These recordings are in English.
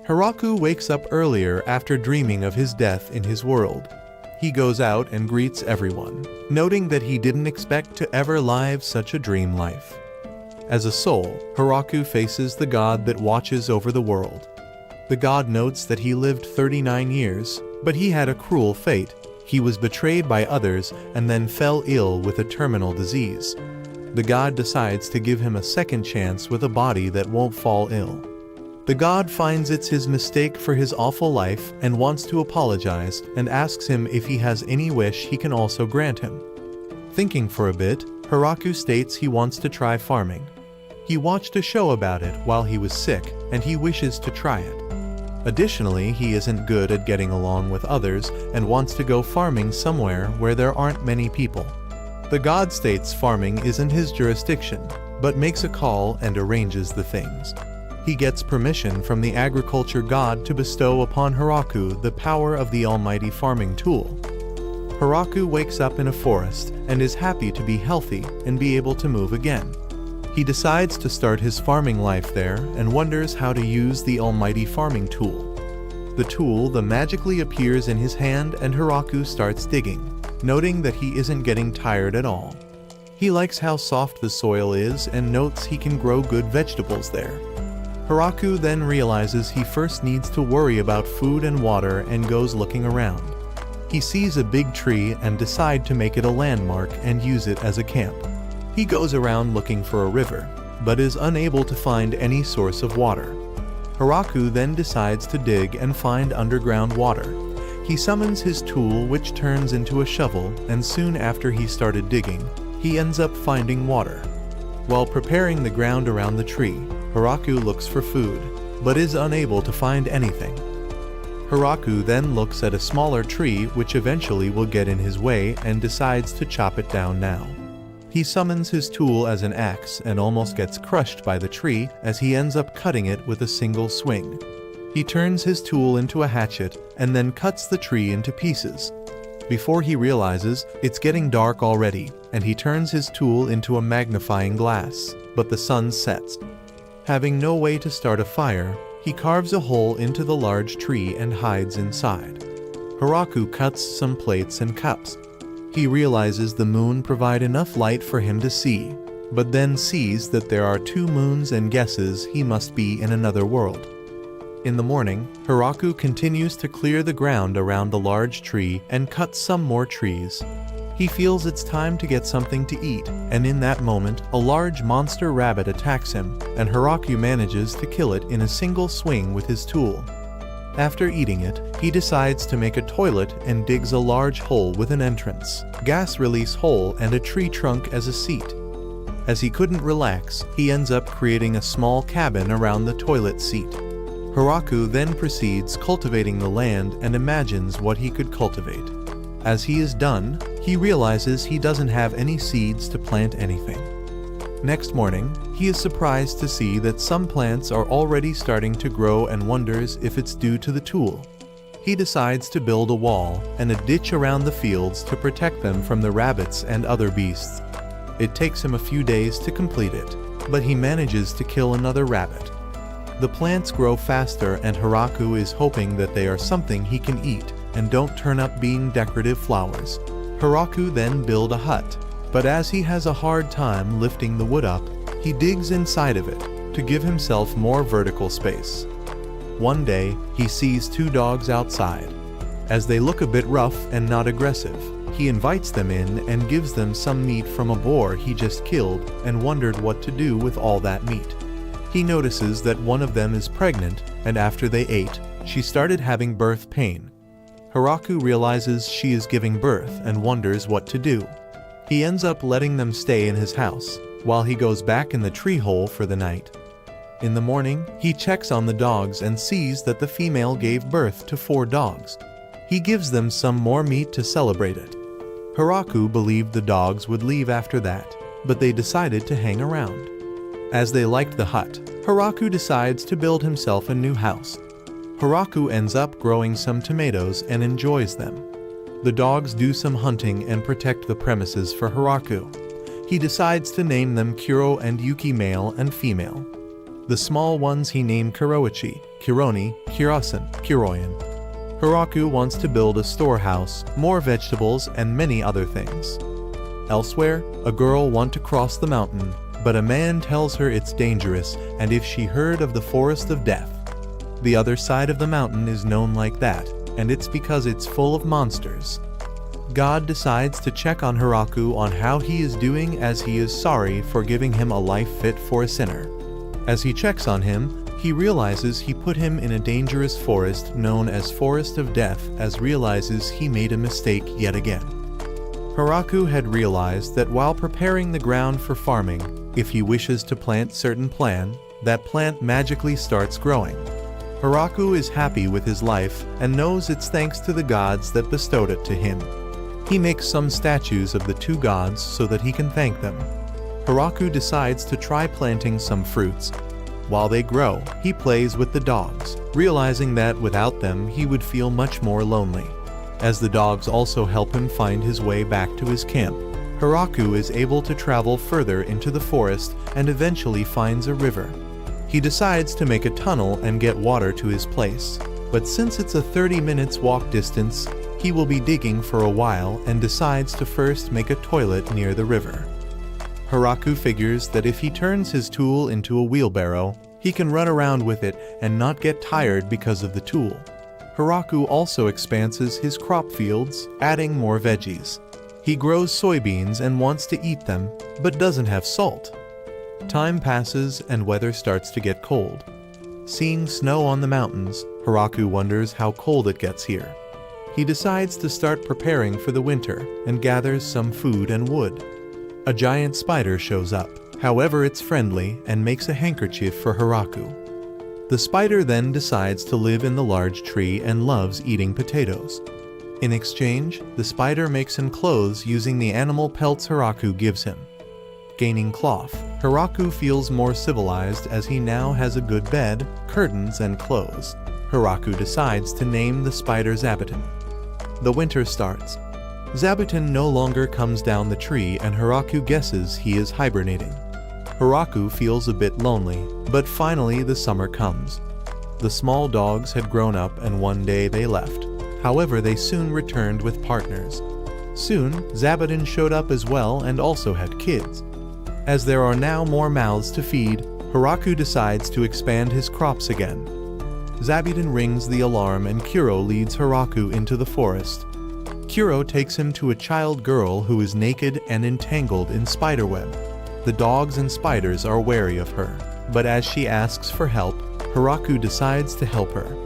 Hiraku wakes up earlier after dreaming of his death in his world. He goes out and greets everyone, noting that he didn't expect to ever live such a dream life. As a soul, Hiraku faces the god that watches over the world. The god notes that he lived 39 years, but he had a cruel fate. He was betrayed by others and then fell ill with a terminal disease. The god decides to give him a second chance with a body that won't fall ill. The god finds it's his mistake for his awful life and wants to apologize and asks him if he has any wish he can also grant him. Thinking for a bit, Hiraku states he wants to try farming. He watched a show about it while he was sick and he wishes to try it. Additionally, he isn't good at getting along with others and wants to go farming somewhere where there aren't many people. The god states farming isn't his jurisdiction, but makes a call and arranges the things. He gets permission from the agriculture god to bestow upon Hiraku the power of the almighty farming tool. Hiraku wakes up in a forest and is happy to be healthy and be able to move again. He decides to start his farming life there and wonders how to use the almighty farming tool. The tool magically appears in his hand and Hiraku starts digging, noting that he isn't getting tired at all. He likes how soft the soil is and notes he can grow good vegetables there. Hiraku then realizes he first needs to worry about food and water and goes looking around. He sees a big tree and decides to make it a landmark and use it as a camp. He goes around looking for a river, but is unable to find any source of water. Hiraku then decides to dig and find underground water. He summons his tool, which turns into a shovel, and soon after he started digging, he ends up finding water. While preparing the ground around the tree, Hiraku looks for food, but is unable to find anything. Hiraku then looks at a smaller tree which eventually will get in his way and decides to chop it down now. He summons his tool as an axe and almost gets crushed by the tree as he ends up cutting it with a single swing. He turns his tool into a hatchet and then cuts the tree into pieces. Before he realizes, it's getting dark already, and he turns his tool into a magnifying glass, but the sun sets. Having no way to start a fire, he carves a hole into the large tree and hides inside. Hiraku cuts some plates and cups. He realizes the moon provide enough light for him to see, but then sees that there are 2 moons and guesses he must be in another world. In the morning, Hiraku continues to clear the ground around the large tree and cut some more trees. He feels it's time to get something to eat, and in that moment, a large monster rabbit attacks him, and Hiraku manages to kill it in a single swing with his tool. After eating it, he decides to make a toilet and digs a large hole with an entrance, gas release hole, and a tree trunk as a seat. As he couldn't relax, he ends up creating a small cabin around the toilet seat. Hiraku then proceeds cultivating the land and imagines what he could cultivate. As he is done, he realizes he doesn't have any seeds to plant anything. Next morning, he is surprised to see that some plants are already starting to grow and wonders if it's due to the tool. He decides to build a wall and a ditch around the fields to protect them from the rabbits and other beasts. It takes him a few days to complete it, but he manages to kill another rabbit. The plants grow faster and Hiraku is hoping that they are something he can eat and don't turn up being decorative flowers. Hiraku then builds a hut, but as he has a hard time lifting the wood up, he digs inside of it to give himself more vertical space. One day, he sees 2 dogs outside. As they look a bit rough and not aggressive, he invites them in and gives them some meat from a boar he just killed and wondered what to do with all that meat. He notices that one of them is pregnant, and after they ate, she started having birth pain. Hiraku realizes she is giving birth and wonders what to do. He ends up letting them stay in his house, while he goes back in the tree hole for the night. In the morning, he checks on the dogs and sees that the female gave birth to 4 dogs. He gives them some more meat to celebrate it. Hiraku believed the dogs would leave after that, but they decided to hang around. As they liked the hut, Hiraku decides to build himself a new house. Hiraku ends up growing some tomatoes and enjoys them. The dogs do some hunting and protect the premises for Hiraku. He decides to name them Kuro and Yuki, male and female. The small ones he named Kuroichi, Kironi, Kirasan, Kiroyan. Hiraku wants to build a storehouse, more vegetables, and many other things. Elsewhere, a girl wants to cross the mountain, but a man tells her it's dangerous, and if she heard of the forest of death. The other side of the mountain is known like that, and it's because it's full of monsters. God decides to check on Hiraku on how he is doing, as he is sorry for giving him a life fit for a sinner. As he checks on him, he realizes he put him in a dangerous forest known as Forest of Death, as realizes he made a mistake yet again. Hiraku had realized that while preparing the ground for farming, if he wishes to plant certain plant, that plant magically starts growing. Hiraku is happy with his life and knows it's thanks to the gods that bestowed it to him. He makes some statues of the two gods so that he can thank them. Hiraku decides to try planting some fruits. While they grow, he plays with the dogs, realizing that without them he would feel much more lonely. As the dogs also help him find his way back to his camp, Hiraku is able to travel further into the forest and eventually finds a river. He decides to make a tunnel and get water to his place, but since it's a 30 minutes walk distance, he will be digging for a while and decides to first make a toilet near the river. Hiraku figures that if he turns his tool into a wheelbarrow, he can run around with it and not get tired because of the tool. Hiraku also expands his crop fields, adding more veggies. He grows soybeans and wants to eat them, but doesn't have salt. Time passes and weather starts to get cold. Seeing snow on the mountains, Hiraku wonders how cold it gets here. He decides to start preparing for the winter and gathers some food and wood. A giant spider shows up, however it's friendly and makes a handkerchief for Hiraku. The spider then decides to live in the large tree and loves eating potatoes. In exchange, the spider makes him clothes using the animal pelts Hiraku gives him. Gaining cloth, Hiraku feels more civilized as he now has a good bed, curtains, and clothes. Hiraku decides to name the spider Zabuton. The winter starts. Zabuton no longer comes down the tree and Hiraku guesses he is hibernating. Hiraku feels a bit lonely, but finally the summer comes. The small dogs had grown up and one day they left. However, they soon returned with partners. Soon, Zabuton showed up as well and also had kids. As there are now more mouths to feed, Hiraku decides to expand his crops again. Zabuton rings the alarm and Kuro leads Hiraku into the forest. Kuro takes him to a child girl who is naked and entangled in spiderweb. The dogs and spiders are wary of her, but as she asks for help, Hiraku decides to help her.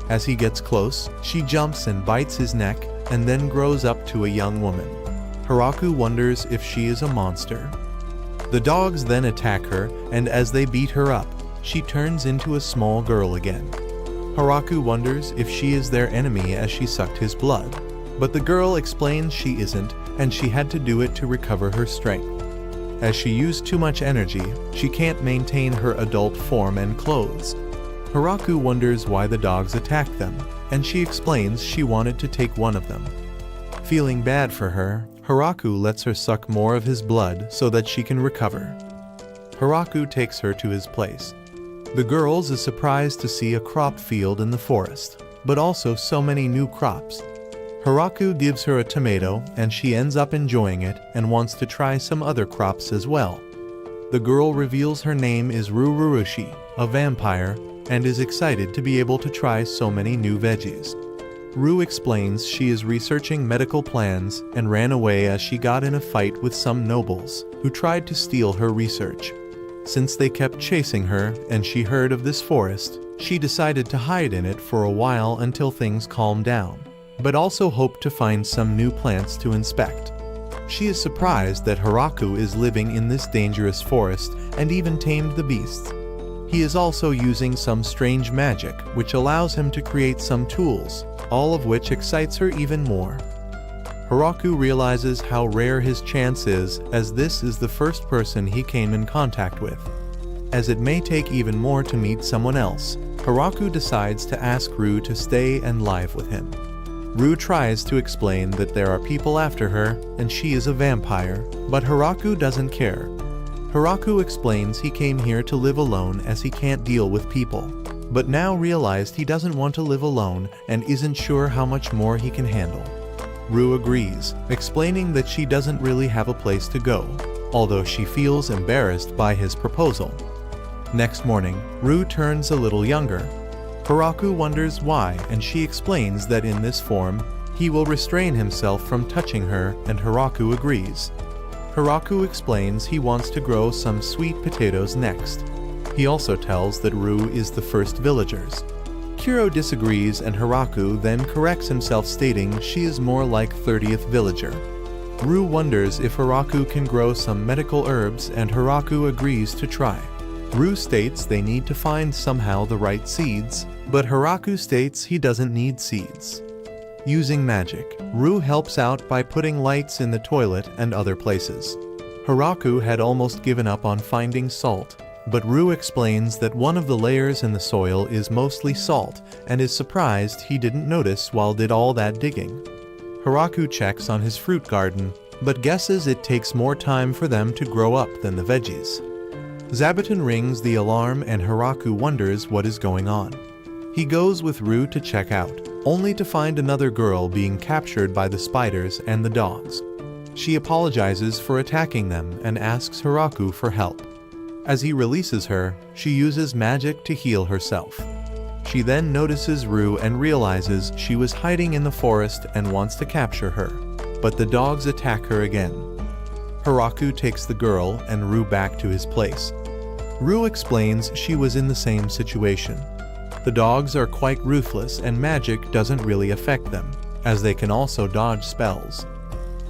As he gets close, she jumps and bites his neck and then grows up to a young woman. Hiraku wonders if she is a monster. The dogs then attack her, and as they beat her up, she turns into a small girl again. Hiraku wonders if she is their enemy as she sucked his blood, but the girl explains she isn't and she had to do it to recover her strength. As she used too much energy, she can't maintain her adult form and clothes. Hiraku wonders why the dogs attacked them, and she explains she wanted to take one of them. Feeling bad for her, Hiraku lets her suck more of his blood so that she can recover. Hiraku takes her to his place. The girls is surprised to see a crop field in the forest, but also so many new crops. Hiraku gives her a tomato and she ends up enjoying it and wants to try some other crops as well. The girl reveals her name is Rururushi, a vampire, and is excited to be able to try so many new veggies. Ru explains she is researching medical plans and ran away as she got in a fight with some nobles who tried to steal her research. Since they kept chasing her and she heard of this forest, she decided to hide in it for a while until things calmed down, but also hoped to find some new plants to inspect. She is surprised that Hiraku is living in this dangerous forest and even tamed the beasts. He is also using some strange magic which allows him to create some tools, all of which excites her even more. Hiraku realizes how rare his chance is, as this is the first person he came in contact with. As it may take even more to meet someone else, Hiraku decides to ask Ru to stay and live with him. Ru tries to explain that there are people after her and she is a vampire, but Hiraku doesn't care. Hiraku explains he came here to live alone as he can't deal with people, but now realized he doesn't want to live alone and isn't sure how much more he can handle. Ru agrees, explaining that she doesn't really have a place to go, although she feels embarrassed by his proposal. Next morning, Ru turns a little younger. Hiraku wonders why, and she explains that in this form, he will restrain himself from touching her, and Hiraku agrees. Hiraku explains he wants to grow some sweet potatoes next. He also tells that Ru is the first villagers. Kuro disagrees, and Hiraku then corrects himself, stating she is more like 30th villager. Ru wonders if Hiraku can grow some medical herbs, and Hiraku agrees to try. Ru states they need to find somehow the right seeds, but Hiraku states he doesn't need seeds. Using magic, Ru helps out by putting lights in the toilet and other places. Hiraku had almost given up on finding salt, but Ru explains that one of the layers in the soil is mostly salt and is surprised he didn't notice while did all that digging. Hiraku checks on his fruit garden, but guesses it takes more time for them to grow up than the veggies. Zabuton rings the alarm, and Hiraku wonders what is going on. He goes with Ru to check out, only to find another girl being captured by the spiders and the dogs. She apologizes for attacking them and asks Hiraku for help. As he releases her, she uses magic to heal herself. She then notices Ru and realizes she was hiding in the forest and wants to capture her, but the dogs attack her again. Hiraku takes the girl and Ru back to his place. Ru explains she was in the same situation. The dogs are quite ruthless and magic doesn't really affect them, as they can also dodge spells.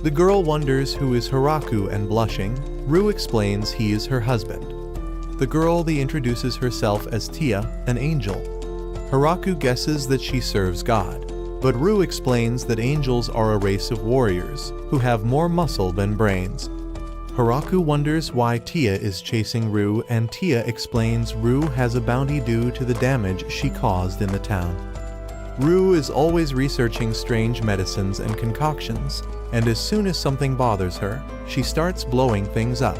The girl wonders who is Hiraku, and blushing, Ru explains he is her husband. The girl introduces herself as Tia, an angel. Hiraku guesses that she serves God, but Ru explains that angels are a race of warriors who have more muscle than brains. Hiraku wonders why Tia is chasing Ru, and Tia explains Ru has a bounty due to the damage she caused in the town. Ru is always researching strange medicines and concoctions, and as soon as something bothers her, she starts blowing things up.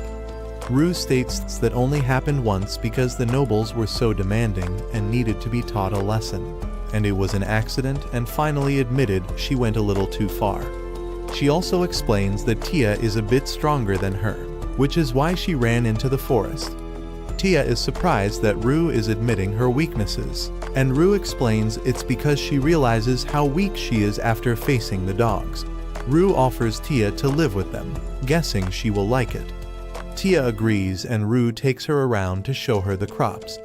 Ru states that only happened once because the nobles were so demanding and needed to be taught a lesson, and it was an accident, and finally admitted she went a little too far. She also explains that Tia is a bit stronger than her, which is why she ran into the forest. Tia is surprised that Ru is admitting her weaknesses, and Ru explains it's because she realizes how weak she is after facing the dogs. Ru offers Tia to live with them, guessing she will like it. Tia agrees, and Ru takes her around to show her the crops.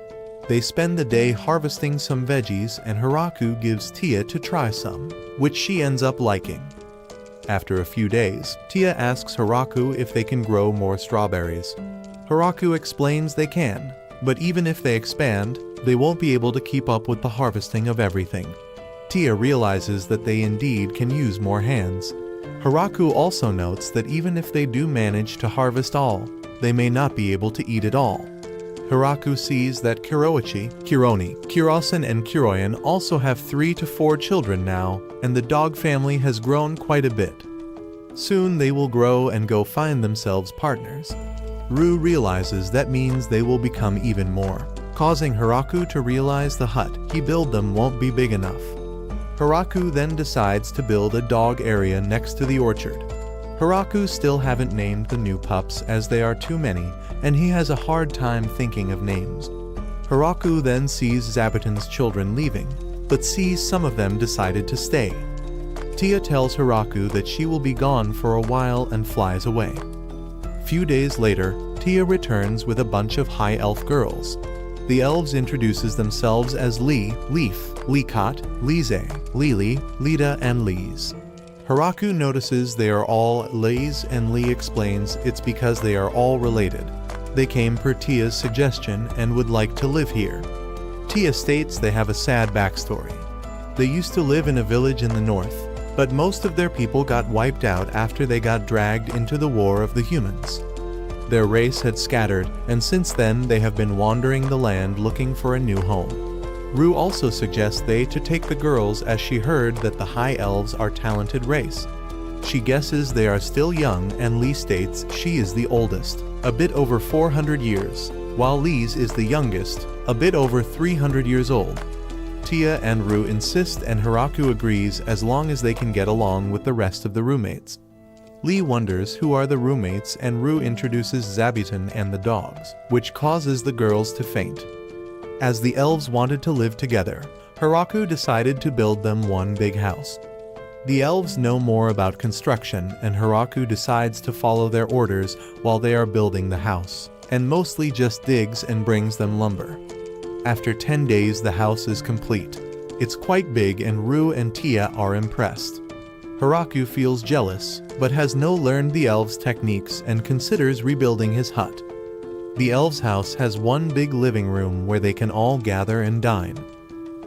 They spend the day harvesting some veggies, and Hiraku gives Tia to try some, which she ends up liking. After a few days, Tia asks Hiraku if they can grow more strawberries. Hiraku explains they can, but even if they expand, they won't be able to keep up with the harvesting of everything. Tia realizes that they indeed can use more hands. Hiraku also notes that even if they do manage to harvest all, they may not be able to eat it all. Hiraku sees that Kironi, Kurosan, and Kuroyan also have 3 to 4 children now, and the dog family has grown quite a bit. Soon they will grow and go find themselves partners. Ru realizes that means they will become even more, causing Hiraku to realize the hut he built them won't be big enough. Hiraku then decides to build a dog area next to the orchard. Hiraku still haven't named the new pups as they are too many, and he has a hard time thinking of names. Hiraku then sees Zabuton's children leaving, but sees some of them decided to stay. Tia tells Hiraku that she will be gone for a while and flies away. Few days later, Tia returns with a bunch of high elf girls. The elves introduces themselves as Lee, Leaf, Leekot, Lize, Lili, Lida, and Lees. Hiraku notices they are all Lees, and Lee explains it's because they are all related. They came per Tia's suggestion and would like to live here. Tia states they have a sad backstory. They used to live in a village in the north, but most of their people got wiped out after they got dragged into the war of the humans. Their race had scattered, and since then they have been wandering the land looking for a new home. Ru also suggests they to take the girls, as she heard that the High Elves are talented race. She guesses they are still young, and Lee states she is the oldest, a bit over 400 years, while Lee's is the youngest, a bit over 300 years old. Tia and Rue insist, and Hiraku agrees as long as they can get along with the rest of the roommates. Lee wonders who are the roommates, and Rue introduces Zabuton and the dogs, which causes the girls to faint. As the elves wanted to live together, Hiraku decided to build them one big house. The elves know more about construction, and Hiraku decides to follow their orders while they are building the house, and mostly just digs and brings them lumber. After 10 days, the house is complete. It's quite big, and Rue and Tia are impressed. Hiraku feels jealous, but has learned the elves' techniques and considers rebuilding his hut. The elves' house has one big living room where they can all gather and dine.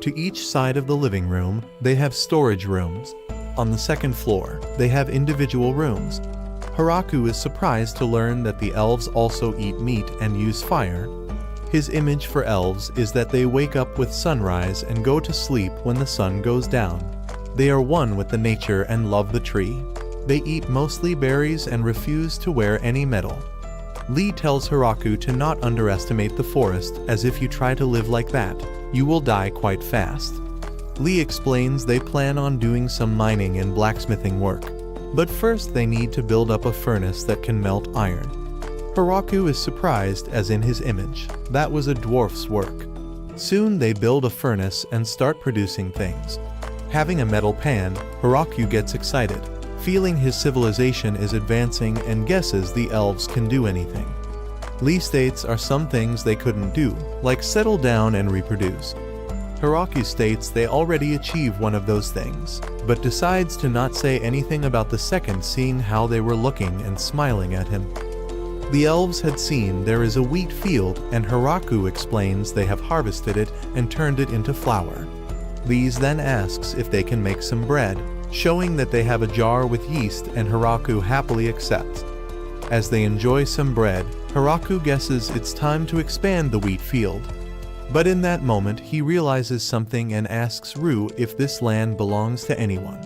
To each side of the living room, they have storage rooms. On the second floor, they have individual rooms. Hiraku is surprised to learn that the elves also eat meat and use fire. His image for elves is that they wake up with sunrise and go to sleep when the sun goes down. They are one with the nature and love the tree. They eat mostly berries and refuse to wear any metal. Lee tells Hiraku to not underestimate the forest, as if you try to live like that, you will die quite fast. Lee explains they plan on doing some mining and blacksmithing work, but first they need to build up a furnace that can melt iron. Hiraku is surprised, as in his image, that was a dwarf's work. Soon they build a furnace and start producing things. Having a metal pan, Hiraku gets excited, feeling his civilization is advancing, and guesses the elves can do anything. Lee states are some things they couldn't do, like settle down and reproduce. Hiraku states they already achieved one of those things, but decides to not say anything about the second, seeing how they were looking and smiling at him. The elves had seen there is a wheat field, and Hiraku explains they have harvested it and turned it into flour. Lee then asks if they can make some bread, showing that they have a jar with yeast, and Hiraku happily accepts. As they enjoy some bread, Hiraku guesses it's time to expand the wheat field. But in that moment he realizes something and asks Rue if this land belongs to anyone.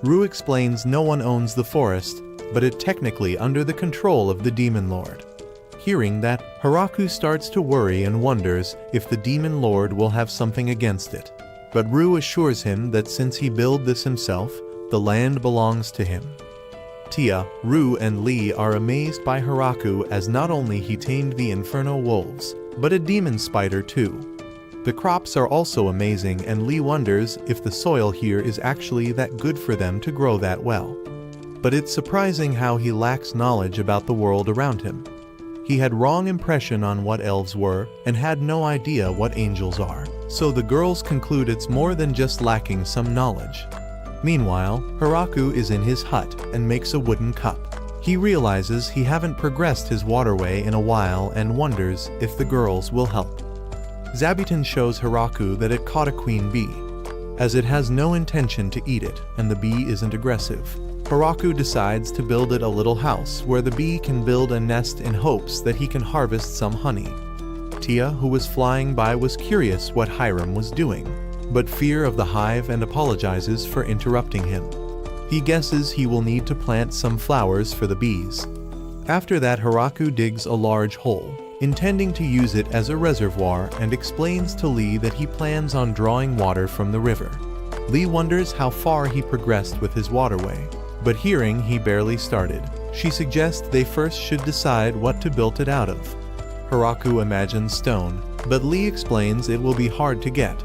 Rue explains no one owns the forest, but it technically under the control of the Demon Lord. Hearing that, Hiraku starts to worry and wonders if the Demon Lord will have something against it. But Rue assures him that since he built this himself, the land belongs to him. Tia, Rue, and Lee are amazed by Hiraku, as not only he tamed the Inferno wolves, but a demon spider too. The crops are also amazing, and Lee wonders if the soil here is actually that good for them to grow that well. But it's surprising how he lacks knowledge about the world around him. He had wrong impression on what elves were and had no idea what angels are, so the girls conclude it's more than just lacking some knowledge. Meanwhile, Hiraku is in his hut and makes a wooden cup. He realizes he haven't progressed his waterway in a while and wonders if the girls will help. Zabuton shows Hiraku that it caught a queen bee, as it has no intention to eat it and the bee isn't aggressive. Hiraku decides to build it a little house where the bee can build a nest in hopes that he can harvest some honey. Tia, who was flying by, was curious what Harem was doing, but fear of the hive and apologizes for interrupting him. He guesses he will need to plant some flowers for the bees. After that, Hiraku digs a large hole, intending to use it as a reservoir, and explains to Lee that he plans on drawing water from the river. Lee wonders how far he progressed with his waterway, but hearing he barely started, she suggests they first should decide what to build it out of. Hiraku imagines stone, but Lee explains it will be hard to get.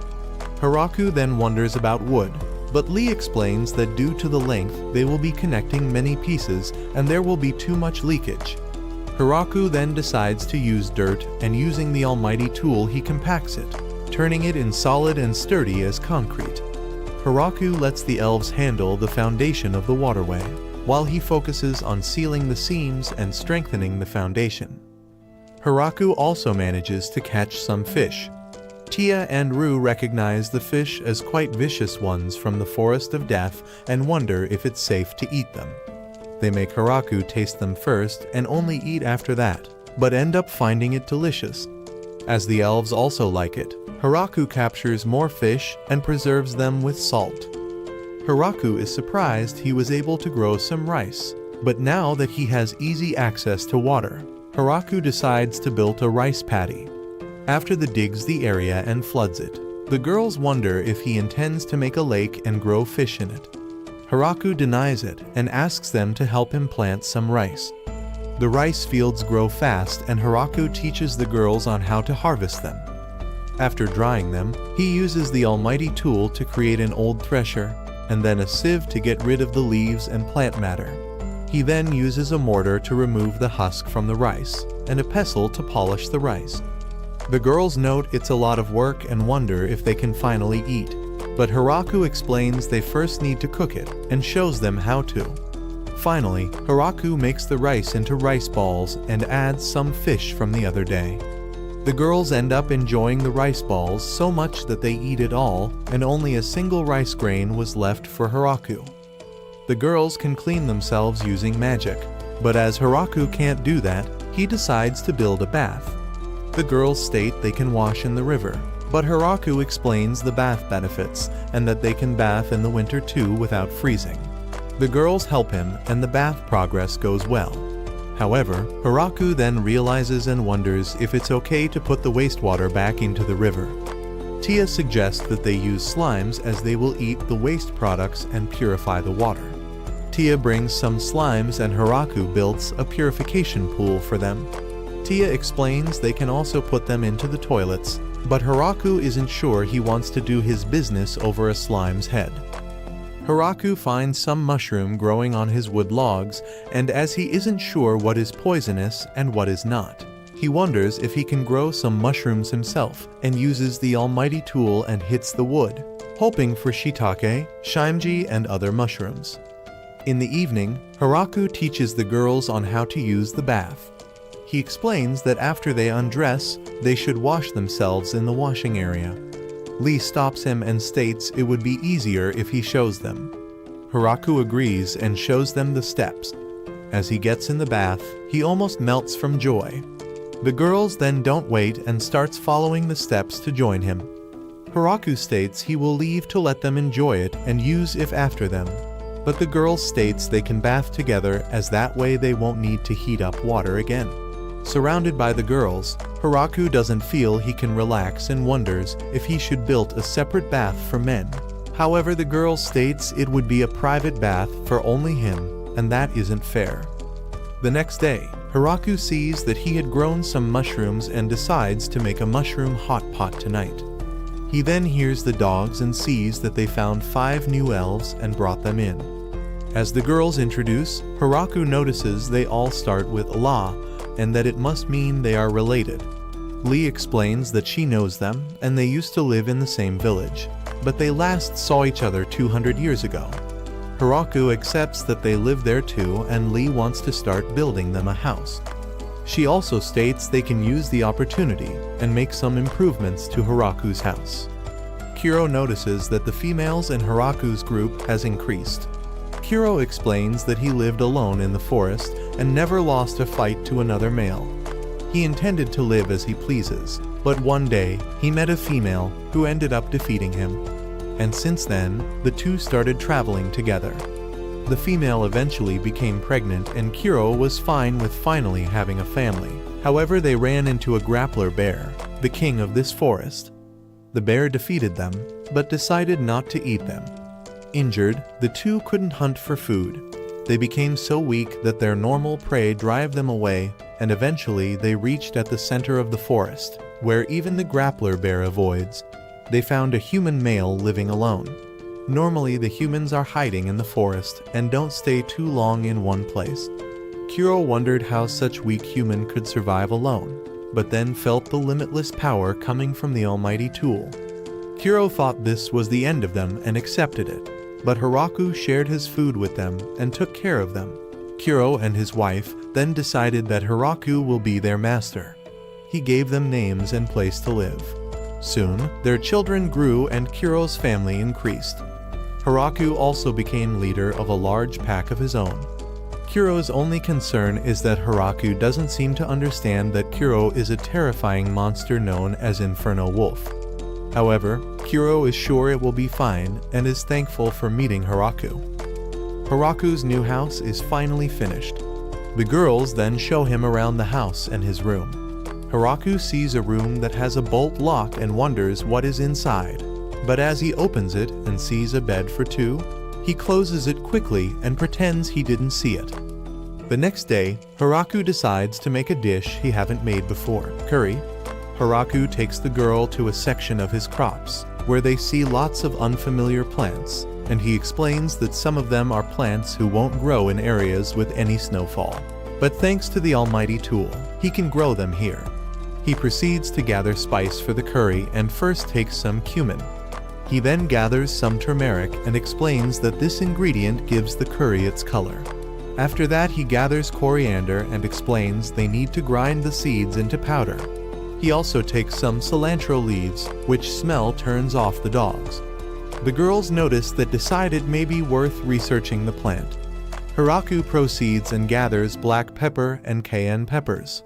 Hiraku then wonders about wood, but Lee explains that due to the length they will be connecting many pieces and there will be too much leakage. Hiraku then decides to use dirt, and using the almighty tool he compacts it, turning it in solid and sturdy as concrete. Hiraku lets the elves handle the foundation of the waterway, while he focuses on sealing the seams and strengthening the foundation. Hiraku also manages to catch some fish. Tia and Rue recognize the fish as quite vicious ones from the Forest of Death and wonder if it's safe to eat them. They make Hiraku taste them first and only eat after that, but end up finding it delicious. As the elves also like it, Hiraku captures more fish and preserves them with salt. Hiraku is surprised he was able to grow some rice, but now that he has easy access to water, Hiraku decides to build a rice paddy. After he digs the area and floods it, the girls wonder if he intends to make a lake and grow fish in it. Hiraku denies it and asks them to help him plant some rice. The rice fields grow fast and Hiraku teaches the girls on how to harvest them. After drying them, he uses the almighty tool to create an old thresher, and then a sieve to get rid of the leaves and plant matter. He then uses a mortar to remove the husk from the rice, and a pestle to polish the rice. The girls note it's a lot of work and wonder if they can finally eat, but Hiraku explains they first need to cook it and shows them how to. Finally, Hiraku makes the rice into rice balls and adds some fish from the other day. The girls end up enjoying the rice balls so much that they eat it all, and only a single rice grain was left for Hiraku. The girls can clean themselves using magic, but as Hiraku can't do that, he decides to build a bath. The girls state they can wash in the river, but Hiraku explains the bath benefits and that they can bath in the winter too without freezing. The girls help him and the bath progress goes well. However, Hiraku then realizes and wonders if it's okay to put the wastewater back into the river. Tia suggests that they use slimes as they will eat the waste products and purify the water. Tia brings some slimes and Hiraku builds a purification pool for them. Tia explains they can also put them into the toilets, but Hiraku isn't sure he wants to do his business over a slime's head. Hiraku finds some mushroom growing on his wood logs, and as he isn't sure what is poisonous and what is not, he wonders if he can grow some mushrooms himself and uses the almighty tool and hits the wood, hoping for shiitake, shimji, and other mushrooms. In the evening, Hiraku teaches the girls on how to use the bath. He explains that after they undress, they should wash themselves in the washing area. Lee stops him and states it would be easier if he shows them. Hiraku agrees and shows them the steps. As he gets in the bath, he almost melts from joy. The girls then don't wait and starts following the steps to join him. Hiraku states he will leave to let them enjoy it and use if after them, but the girls states they can bath together as that way they won't need to heat up water again. Surrounded by the girls, Hiraku doesn't feel he can relax and wonders if he should build a separate bath for men. However, the girl states it would be a private bath for only him, and that isn't fair. The next day, Hiraku sees that he had grown some mushrooms and decides to make a mushroom hot pot tonight. He then hears the dogs and sees that they found 5 new elves and brought them in. As the girls introduce, Hiraku notices they all start with La, and that it must mean they are related. Lee explains that she knows them and they used to live in the same village, but they last saw each other 200 years ago. Hiraku accepts that they live there too and Lee wants to start building them a house. She also states they can use the opportunity and make some improvements to Hiraku's house. Kiro notices that the females in Hiraku's group has increased. Kiro explains that he lived alone in the forest and never lost a fight to another male. He intended to live as he pleases, but one day he met a female who ended up defeating him. And since then, the two started traveling together. The female eventually became pregnant and Kiro was fine with finally having a family. However, they ran into a grappler bear, the king of this forest. The bear defeated them, but decided not to eat them. Injured, the two couldn't hunt for food. They became so weak that their normal prey drove them away, and eventually they reached at the center of the forest, where even the grappler bear avoids. They found a human male living alone. Normally the humans are hiding in the forest and don't stay too long in one place. Kiro wondered how such weak human could survive alone, but then felt the limitless power coming from the almighty tool. Kiro thought this was the end of them and accepted it. But Hiraku shared his food with them and took care of them. Kiro and his wife then decided that Hiraku will be their master. He gave them names and place to live. Soon, their children grew and Kiro's family increased. Hiraku also became leader of a large pack of his own. Kiro's only concern is that Hiraku doesn't seem to understand that Kiro is a terrifying monster known as Inferno Wolf. However, Kuro is sure it will be fine and is thankful for meeting Haraku. Haraku's new house is finally finished. The girls then show him around the house and his room. Haraku sees a room that has a bolt lock and wonders what is inside. But as he opens it and sees a bed for two, he closes it quickly and pretends he didn't see it. The next day, Haraku decides to make a dish he haven't made before, curry. Haraku takes the girl to a section of his crops, where they see lots of unfamiliar plants, and he explains that some of them are plants who won't grow in areas with any snowfall. But thanks to the almighty tool, he can grow them here. He proceeds to gather spice for the curry and first takes some cumin. He then gathers some turmeric and explains that this ingredient gives the curry its color. After that, he gathers coriander and explains they need to grind the seeds into powder. He also takes some cilantro leaves, which smell turns off the dogs. The girls notice that decide it may be worth researching the plant. Haraku proceeds and gathers black pepper and cayenne peppers.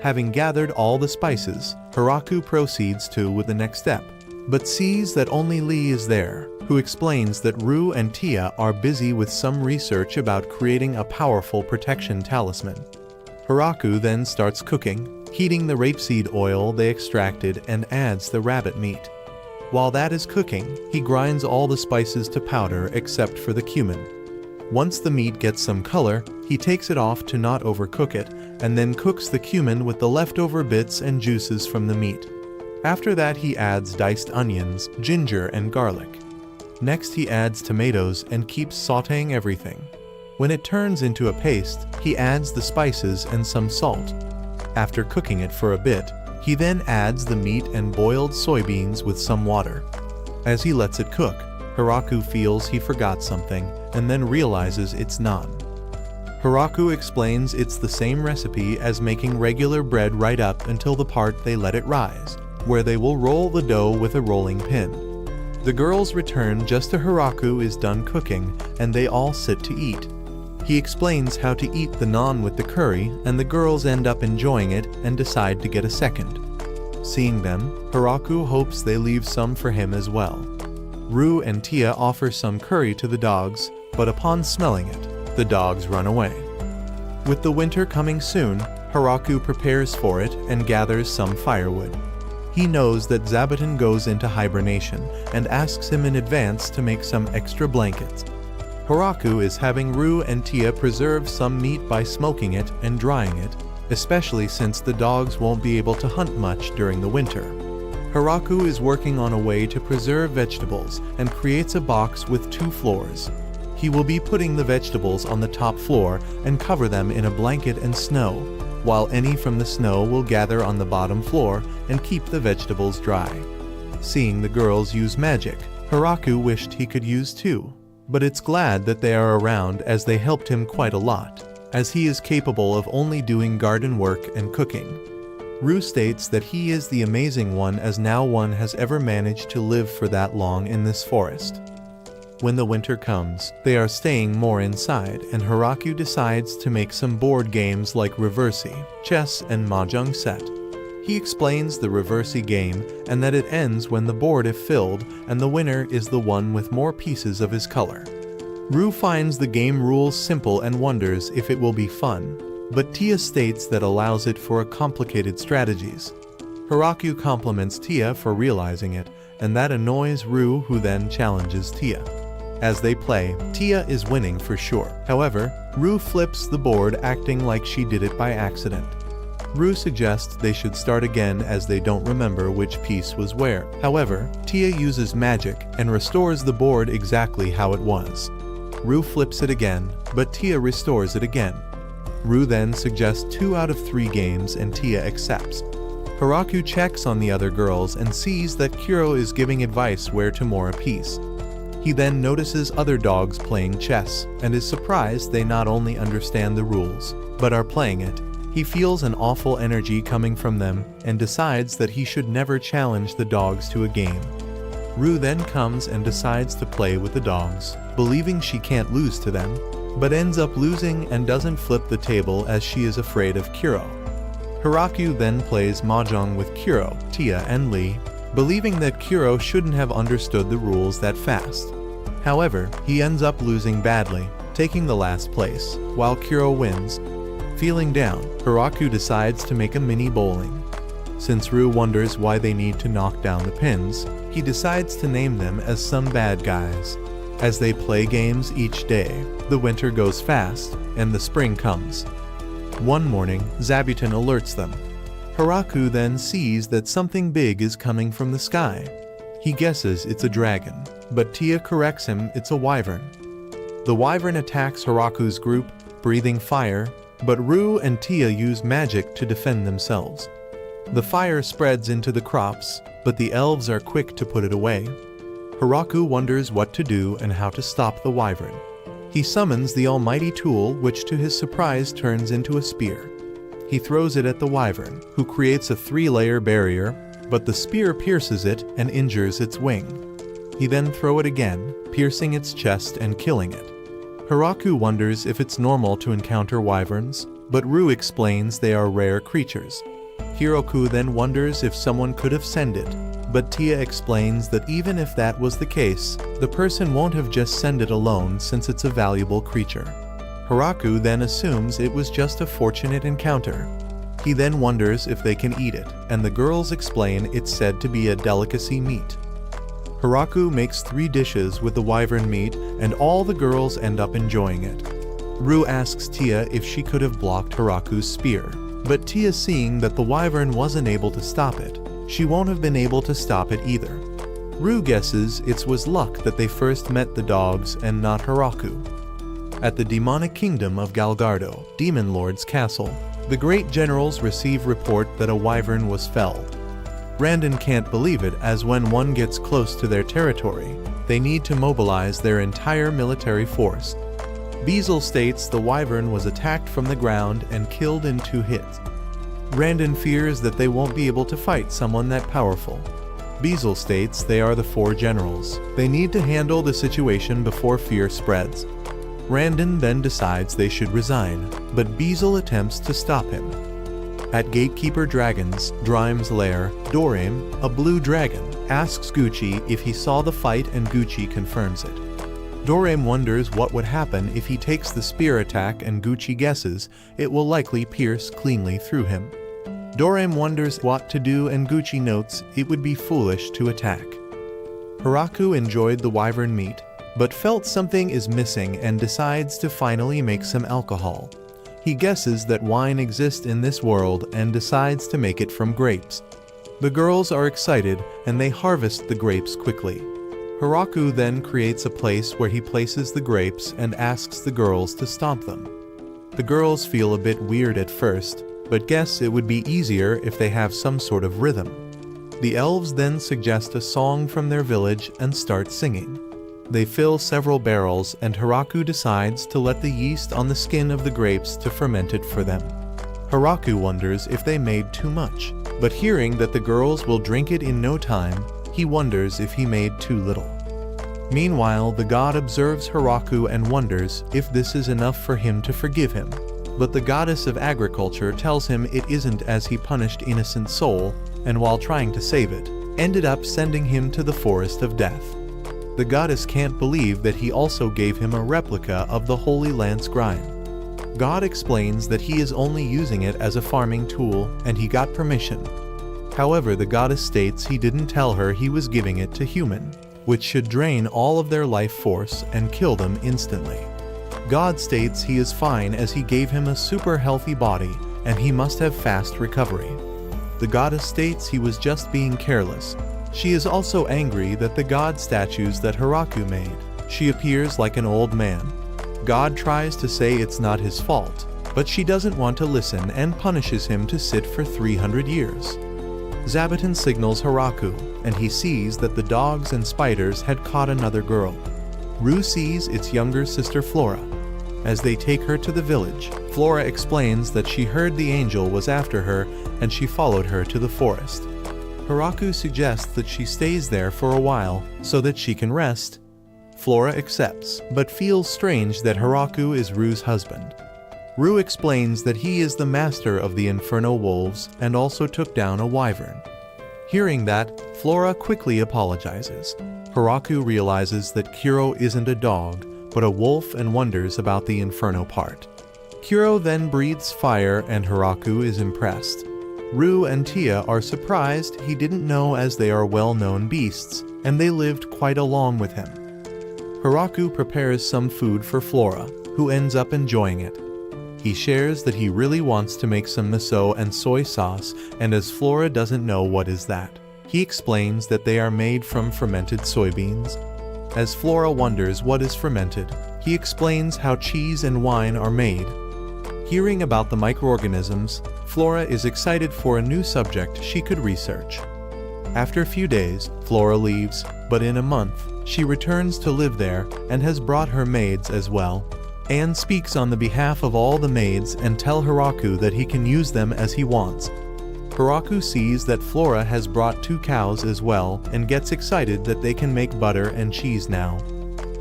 Having gathered all the spices, Haraku proceeds with the next step, but sees that only Lee is there, who explains that Rue and Tia are busy with some research about creating a powerful protection talisman. Haraku then starts cooking, heating the rapeseed oil they extracted and adds the rabbit meat. While that is cooking, he grinds all the spices to powder except for the cumin. Once the meat gets some color, he takes it off to not overcook it, and then cooks the cumin with the leftover bits and juices from the meat. After that, he adds diced onions, ginger, and garlic. Next, he adds tomatoes and keeps sautéing everything. When it turns into a paste, he adds the spices and some salt. After cooking it for a bit, he then adds the meat and boiled soybeans with some water. As he lets it cook, Haraku feels he forgot something and then realizes it's naan. Haraku explains it's the same recipe as making regular bread right up until the part they let it rise, where they will roll the dough with a rolling pin. The girls return just as Haraku is done cooking and they all sit to eat. He explains how to eat the naan with the curry, and the girls end up enjoying it and decide to get a second. Seeing them, Haraku hopes they leave some for him as well. Rue and Tia offer some curry to the dogs, but upon smelling it, the dogs run away. With the winter coming soon, Haraku prepares for it and gathers some firewood. He knows that Zabuton goes into hibernation and asks him in advance to make some extra blankets. Haraku is having Rue and Tia preserve some meat by smoking it and drying it, especially since the dogs won't be able to hunt much during the winter. Haraku is working on a way to preserve vegetables and creates a box with 2 floors. He will be putting the vegetables on the top floor and cover them in a blanket and snow, while any from the snow will gather on the bottom floor and keep the vegetables dry. Seeing the girls use magic, Haraku wished he could use too, but it's glad that they are around as they helped him quite a lot, as he is capable of only doing garden work and cooking. Rue states that he is the amazing one as no one has ever managed to live for that long in this forest. When the winter comes, they are staying more inside, and Haraku decides to make some board games like Reversi, chess, and mahjong set. He explains the Reversi game and that it ends when the board is filled and the winner is the one with more pieces of his color. Rue finds the game rules simple and wonders if it will be fun, but Tia states that allows it for complicated strategies. Haraku compliments Tia for realizing it, and that annoys Rue, who then challenges Tia. As they play, Tia is winning for sure. However, Rue flips the board, acting like she did it by accident. Rue suggests they should start again as they don't remember which piece was where. However, Tia uses magic and restores the board exactly how it was. Rue flips it again, but Tia restores it again. Rue then suggests 2 out of 3 games and Tia accepts. Haraku checks on the other girls and sees that Kuro is giving advice where to more apiece. He then notices other dogs playing chess and is surprised they not only understand the rules, but are playing it. He feels an awful energy coming from them and decides that he should never challenge the dogs to a game. Rue then comes and decides to play with the dogs, believing she can't lose to them, but ends up losing and doesn't flip the table as she is afraid of Kuro. Haraku then plays mahjong with Kuro, Tia, and Lee, believing that Kuro shouldn't have understood the rules that fast. However, he ends up losing badly, taking the last place, while Kuro wins. Feeling down, Hiraku decides to make a mini bowling. Since Rue wonders why they need to knock down the pins, he decides to name them as some bad guys. As they play games each day, the winter goes fast, and the spring comes. One morning, Zabuton alerts them. Hiraku then sees that something big is coming from the sky. He guesses it's a dragon, but Tia corrects him it's a wyvern. The wyvern attacks Hiraku's group, breathing fire, but Rue and Tia use magic to defend themselves. The fire spreads into the crops, but the elves are quick to put it away. Hiraku wonders what to do and how to stop the wyvern. He summons the almighty tool, which to his surprise turns into a spear. He throws it at the wyvern, who creates a 3-layer barrier, but the spear pierces it and injures its wing. He then throws it again, piercing its chest and killing it. Hiraku wonders if it's normal to encounter wyverns, but Rue explains they are rare creatures. Hiroku then wonders if someone could have sent it, but Tia explains that even if that was the case, the person won't have just sent it alone since it's a valuable creature. Hiraku then assumes it was just a fortunate encounter. He then wonders if they can eat it, and the girls explain it's said to be a delicacy meat. Hiraku makes 3 dishes with the wyvern meat, and all the girls end up enjoying it. Rue asks Tia if she could have blocked Hiraku's spear, but Tia, seeing that the wyvern wasn't able to stop it, she won't have been able to stop it either. Rue guesses it was luck that they first met the dogs and not Hiraku. At the demonic kingdom of Galgardo, Demon Lord's castle, the great generals receive report that a wyvern was felled. Randon can't believe it, as when one gets close to their territory, they need to mobilize their entire military force. Beazle states the wyvern was attacked from the ground and killed in 2 hits. Randon fears that they won't be able to fight someone that powerful. Beazle states they are the 4 generals. They need to handle the situation before fear spreads. Randon then decides they should resign, but Beazle attempts to stop him. At Gatekeeper Dragon's Drime's lair, Dorame, a blue dragon, asks Gucci if he saw the fight, and Gucci confirms it. Dorame wonders what would happen if he takes the spear attack, and Gucci guesses it will likely pierce cleanly through him. Dorame wonders what to do, and Gucci notes it would be foolish to attack. Hiraku enjoyed the wyvern meat, but felt something is missing and decides to finally make some alcohol. He guesses that wine exists in this world and decides to make it from grapes. The girls are excited and they harvest the grapes quickly. Hiraku then creates a place where he places the grapes and asks the girls to stomp them. The girls feel a bit weird at first, but guess it would be easier if they have some sort of rhythm. The elves then suggest a song from their village and start singing. They fill several barrels, and Hiraku decides to let the yeast on the skin of the grapes to ferment it for them. Hiraku wonders if they made too much, but hearing that the girls will drink it in no time, he wonders if he made too little. Meanwhile, the god observes Hiraku and wonders if this is enough for him to forgive him. But the goddess of agriculture tells him it isn't, as he punished innocent soul, and while trying to save it, ended up sending him to the forest of death. The goddess can't believe that he also gave him a replica of the Holy Lance Grime. God explains that he is only using it as a farming tool, and he got permission. However, the goddess states he didn't tell her he was giving it to human, which should drain all of their life force and kill them instantly. God states he is fine, as he gave him a super healthy body and he must have fast recovery. The goddess states he was just being careless. She is also angry that the god statues that Hiraku made. She appears like an old man. God tries to say it's not his fault, but she doesn't want to listen and punishes him to sit for 300 years. Zabuton signals Hiraku, and he sees that the dogs and spiders had caught another girl. Rue sees its younger sister Flora. As they take her to the village, Flora explains that she heard the angel was after her and she followed her to the forest. Hiraku suggests that she stays there for a while so that she can rest. Flora accepts, but feels strange that Hiraku is Rue's husband. Rue explains that he is the master of the Inferno Wolves and also took down a wyvern. Hearing that, Flora quickly apologizes. Hiraku realizes that Kuro isn't a dog, but a wolf, and wonders about the inferno part. Kuro then breathes fire and Hiraku is impressed. Ru and Tia are surprised he didn't know, as they are well-known beasts, and they lived quite along with him. Hiraku prepares some food for Flora, who ends up enjoying it. He shares that he really wants to make some miso and soy sauce, and as Flora doesn't know what is that, he explains that they are made from fermented soybeans. As Flora wonders what is fermented, he explains how cheese and wine are made. Hearing about the microorganisms, Flora is excited for a new subject she could research. After a few days, Flora leaves, but in a month, she returns to live there and has brought her maids as well. Anne speaks on the behalf of all the maids and tell Hiraku that he can use them as he wants. Hiraku sees that Flora has brought 2 cows as well and gets excited that they can make butter and cheese now.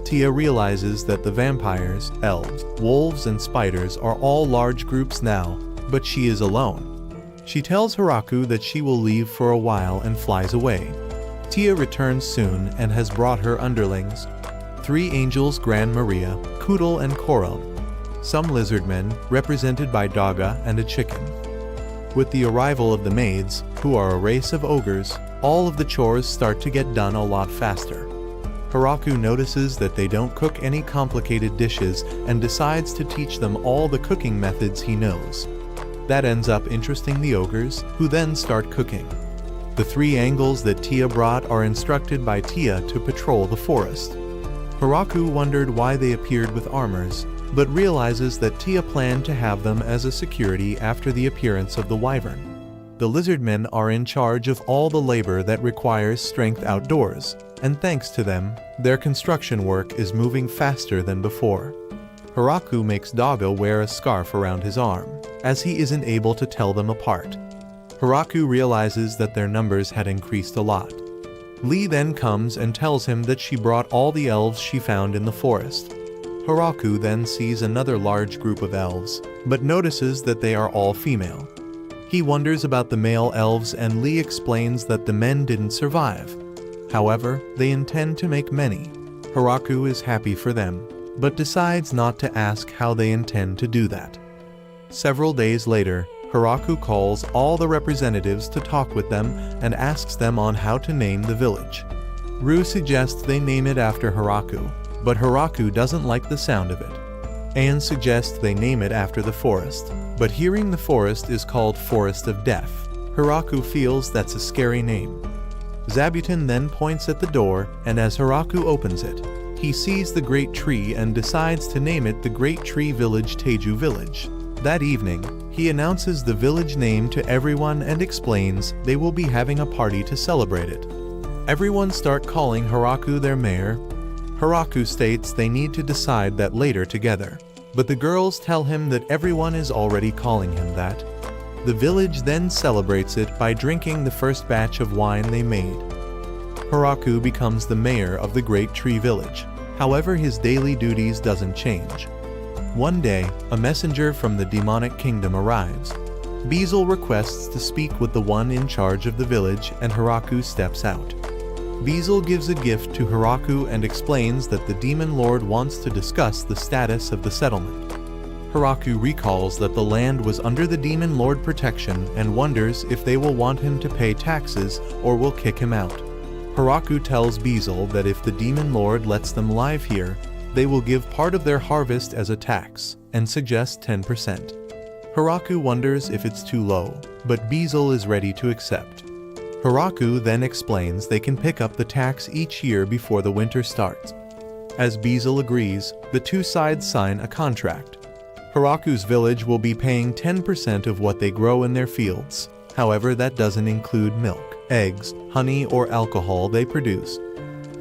Tia realizes that the vampires, elves, wolves and spiders are all large groups now, but she is alone. She tells Hiraku that she will leave for a while and flies away. Tia returns soon and has brought her underlings. 3 angels, Gran Maria, Kudal and Koral. Some lizardmen, represented by Daga and a chicken. With the arrival of the maids, who are a race of ogres, all of the chores start to get done a lot faster. Hiraku notices that they don't cook any complicated dishes and decides to teach them all the cooking methods he knows. That ends up interesting the ogres, who then start cooking. The 3 angles that Tia brought are instructed by Tia to patrol the forest. Hiraku wondered why they appeared with armors, but realizes that Tia planned to have them as a security after the appearance of the wyvern. The lizardmen are in charge of all the labor that requires strength outdoors, and thanks to them, their construction work is moving faster than before. Hiraku makes Daga wear a scarf around his arm, as he isn't able to tell them apart. Hiraku realizes that their numbers had increased a lot. Lee then comes and tells him that she brought all the elves she found in the forest. Hiraku then sees another large group of elves, but notices that they are all female. He wonders about the male elves and Lee explains that the men didn't survive. However, they intend to make many. Hiraku is happy for them, but decides not to ask how they intend to do that. Several days later, Hiraku calls all the representatives to talk with them and asks them on how to name the village. Ru suggests they name it after Hiraku, but Hiraku doesn't like the sound of it. Anne suggests they name it after the forest, but hearing the forest is called Forest of Death, Hiraku feels that's a scary name. Zabuton then points at the door, and as Hiraku opens it, he sees the Great Tree and decides to name it the Great Tree Village Teju Village. That evening, he announces the village name to everyone and explains they will be having a party to celebrate it. Everyone start calling Hiraku their mayor. Hiraku states they need to decide that later together, but the girls tell him that everyone is already calling him that. The village then celebrates it by drinking the first batch of wine they made. Hiraku becomes the mayor of the Great Tree Village. However, his daily duties doesn't change. One day, a messenger from the demonic kingdom arrives. Beezle requests to speak with the one in charge of the village and Hiraku steps out. Beezle gives a gift to Hiraku and explains that the demon lord wants to discuss the status of the settlement. Hiraku recalls that the land was under the demon lord protection and wonders if they will want him to pay taxes or will kick him out. Hiraku tells Beezle that if the demon lord lets them live here, they will give part of their harvest as a tax, and suggests 10%. Hiraku wonders if it's too low, but Beezle is ready to accept. Hiraku then explains they can pick up the tax each year before the winter starts. As Beezle agrees, the 2 sides sign a contract. Hiraku's village will be paying 10% of what they grow in their fields. However, that doesn't include milk, eggs, honey, or alcohol they produce.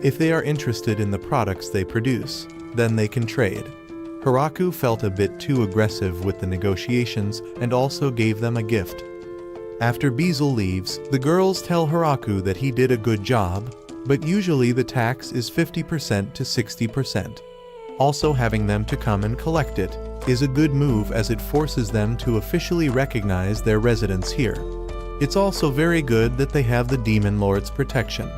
If they are interested in the products they produce, then they can trade. Hiraku felt a bit too aggressive with the negotiations and also gave them a gift. After Beezle leaves, the girls tell Hiraku that he did a good job, but usually the tax is 50% to 60%. Also having them to come and collect it is a good move as it forces them to officially recognize their residence here. It's also very good that they have the Demon Lord's protection.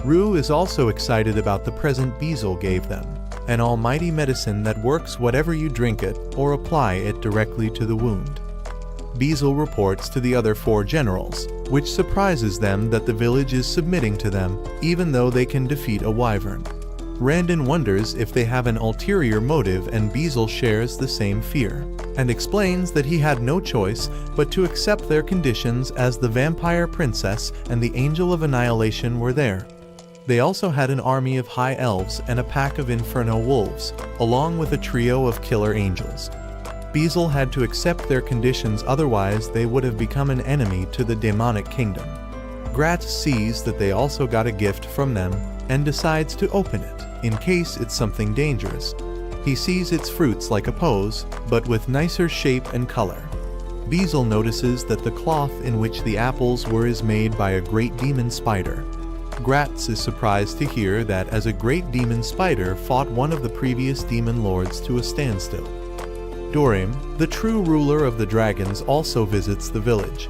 Rue is also excited about the present Beezle gave them, an almighty medicine that works whatever you drink it or apply it directly to the wound. Beezle reports to the other 4 generals, which surprises them that the village is submitting to them, even though they can defeat a wyvern. Randon wonders if they have an ulterior motive, and Beezle shares the same fear, and explains that he had no choice but to accept their conditions as the vampire princess and the angel of annihilation were there. They also had an army of high elves and a pack of inferno wolves, along with a trio of killer angels. Beezle had to accept their conditions, otherwise they would have become an enemy to the demonic kingdom. Grat sees that they also got a gift from them and decides to open it, in case it's something dangerous. He sees its fruits like a pose, but with nicer shape and color. Beezle notices that the cloth in which the apples were is made by a great demon spider. Gratz is surprised to hear that as a great demon spider fought one of the previous demon lords to a standstill. Dorim, the true ruler of the dragons, also visits the village.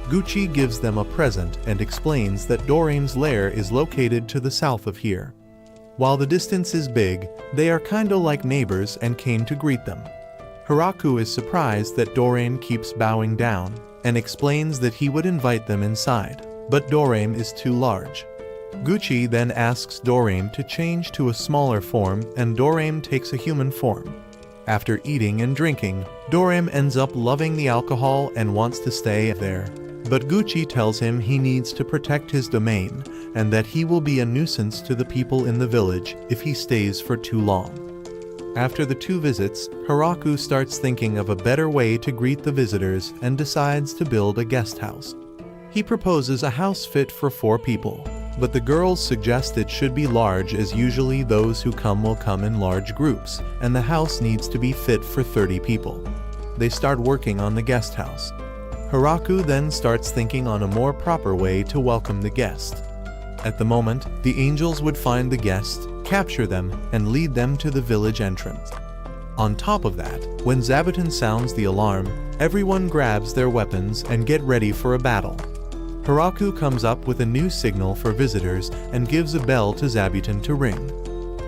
Gucci gives them a present and explains that Dorim's lair is located to the south of here. While the distance is big, they are kinda like neighbors and came to greet them. Hiraku is surprised that Dorim keeps bowing down and explains that he would invite them inside, but Dorim is too large. Gucci then asks Dorim to change to a smaller form, and Dorim takes a human form. After eating and drinking, Dorim ends up loving the alcohol and wants to stay there. But Gucci tells him he needs to protect his domain and that he will be a nuisance to the people in the village if he stays for too long. After the 2 visits, Hiraku starts thinking of a better way to greet the visitors and decides to build a guest house. He proposes a house fit for 4 people, but the girls suggest it should be large, as usually those who come will come in large groups, and the house needs to be fit for 30 people. They start working on the guest house. Hiraku then starts thinking on a more proper way to welcome the guest. At the moment, the angels would find the guest, capture them, and lead them to the village entrance. On top of that, when Zabuton sounds the alarm, everyone grabs their weapons and get ready for a battle. Hiraku comes up with a new signal for visitors and gives a bell to Zabuton to ring.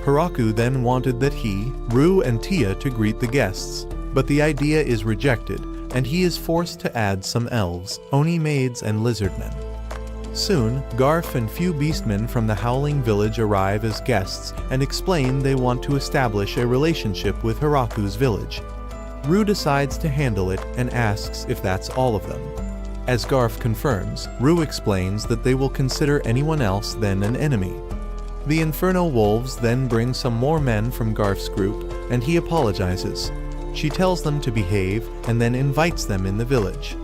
Hiraku then wanted that he, Rue, and Tia to greet the guests, but the idea is rejected, and he is forced to add some elves, Oni maids, and lizardmen. Soon, Garf and few beastmen from the Howling Village arrive as guests and explain they want to establish a relationship with Hiraku's village. Rue decides to handle it and asks if that's all of them. As Garf confirms, Rue explains that they will consider anyone else then an enemy. The Inferno Wolves then bring some more men from Garf's group, and he apologizes. She tells them to behave and then invites them in the village.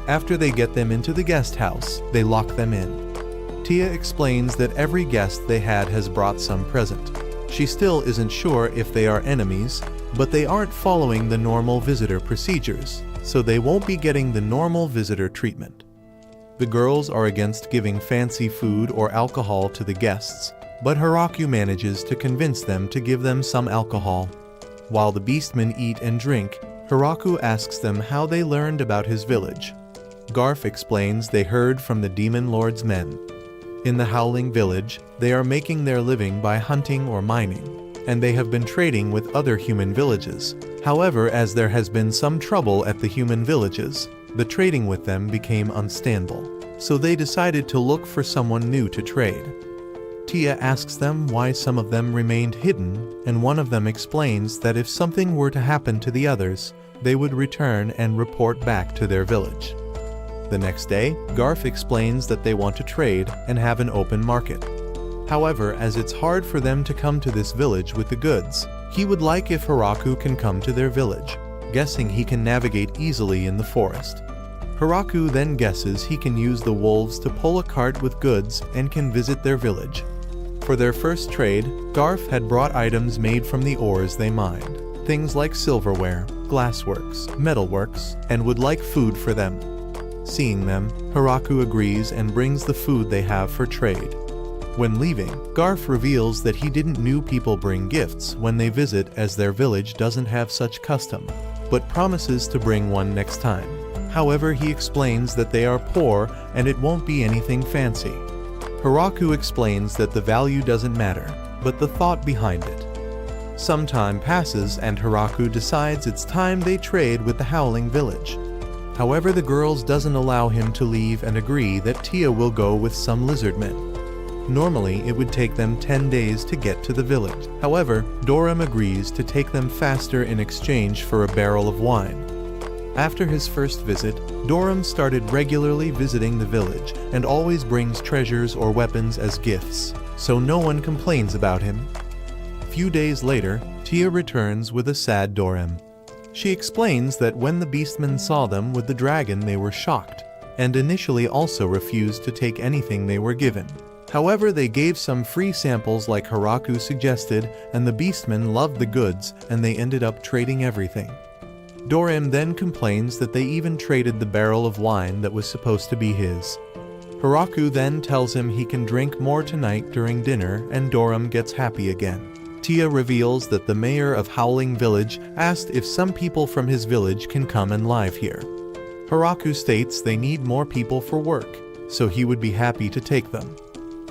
After they get them into the guest house, they lock them in. Tia explains that every guest they had has brought some present. She still isn't sure if they are enemies, but they aren't following the normal visitor procedures, so they won't be getting the normal visitor treatment. The girls are against giving fancy food or alcohol to the guests, but Hiraku manages to convince them to give them some alcohol. While the beastmen eat and drink, Hiraku asks them how they learned about his village. Garf explains they heard from the Demon Lord's men. In the Howling Village, they are making their living by hunting or mining, and they have been trading with other human villages. However, as there has been some trouble at the human villages, the trading with them became unstable, so they decided to look for someone new to trade. Tia asks them why some of them remained hidden, and one of them explains that if something were to happen to the others, they would return and report back to their village. The next day, Garf explains that they want to trade and have an open market. However, as it's hard for them to come to this village with the goods, he would like if Hiraku can come to their village, guessing he can navigate easily in the forest. Hiraku then guesses he can use the wolves to pull a cart with goods and can visit their village. For their first trade, Garf had brought items made from the ores they mined, things like silverware, glassworks, metalworks, and would like food for them. Seeing them, Hiraku agrees and brings the food they have for trade. When leaving, Garf reveals that he didn't know people bring gifts when they visit, as their village doesn't have such custom, but promises to bring one next time. However, he explains that they are poor and it won't be anything fancy. Hiraku explains that the value doesn't matter, but the thought behind it. Some time passes and Hiraku decides it's time they trade with the Howling Village. However, the girls doesn't allow him to leave and agree that Tia will go with some lizardmen. Normally, it would take them 10 days to get to the village. However, Dorem agrees to take them faster in exchange for a barrel of wine. After his first visit, Dorem started regularly visiting the village and always brings treasures or weapons as gifts, so no one complains about him. Few days later, Tia returns with a sad Dorem. She explains that when the beastmen saw them with the dragon, they were shocked, and initially also refused to take anything they were given. However, they gave some free samples like Hiraku suggested, and the beastmen loved the goods, and they ended up trading everything. Dorem then complains that they even traded the barrel of wine that was supposed to be his. Hiraku then tells him he can drink more tonight during dinner, and Dorem gets happy again. Tia reveals that the mayor of Howling Village asked if some people from his village can come and live here. Hiraku states they need more people for work, so he would be happy to take them.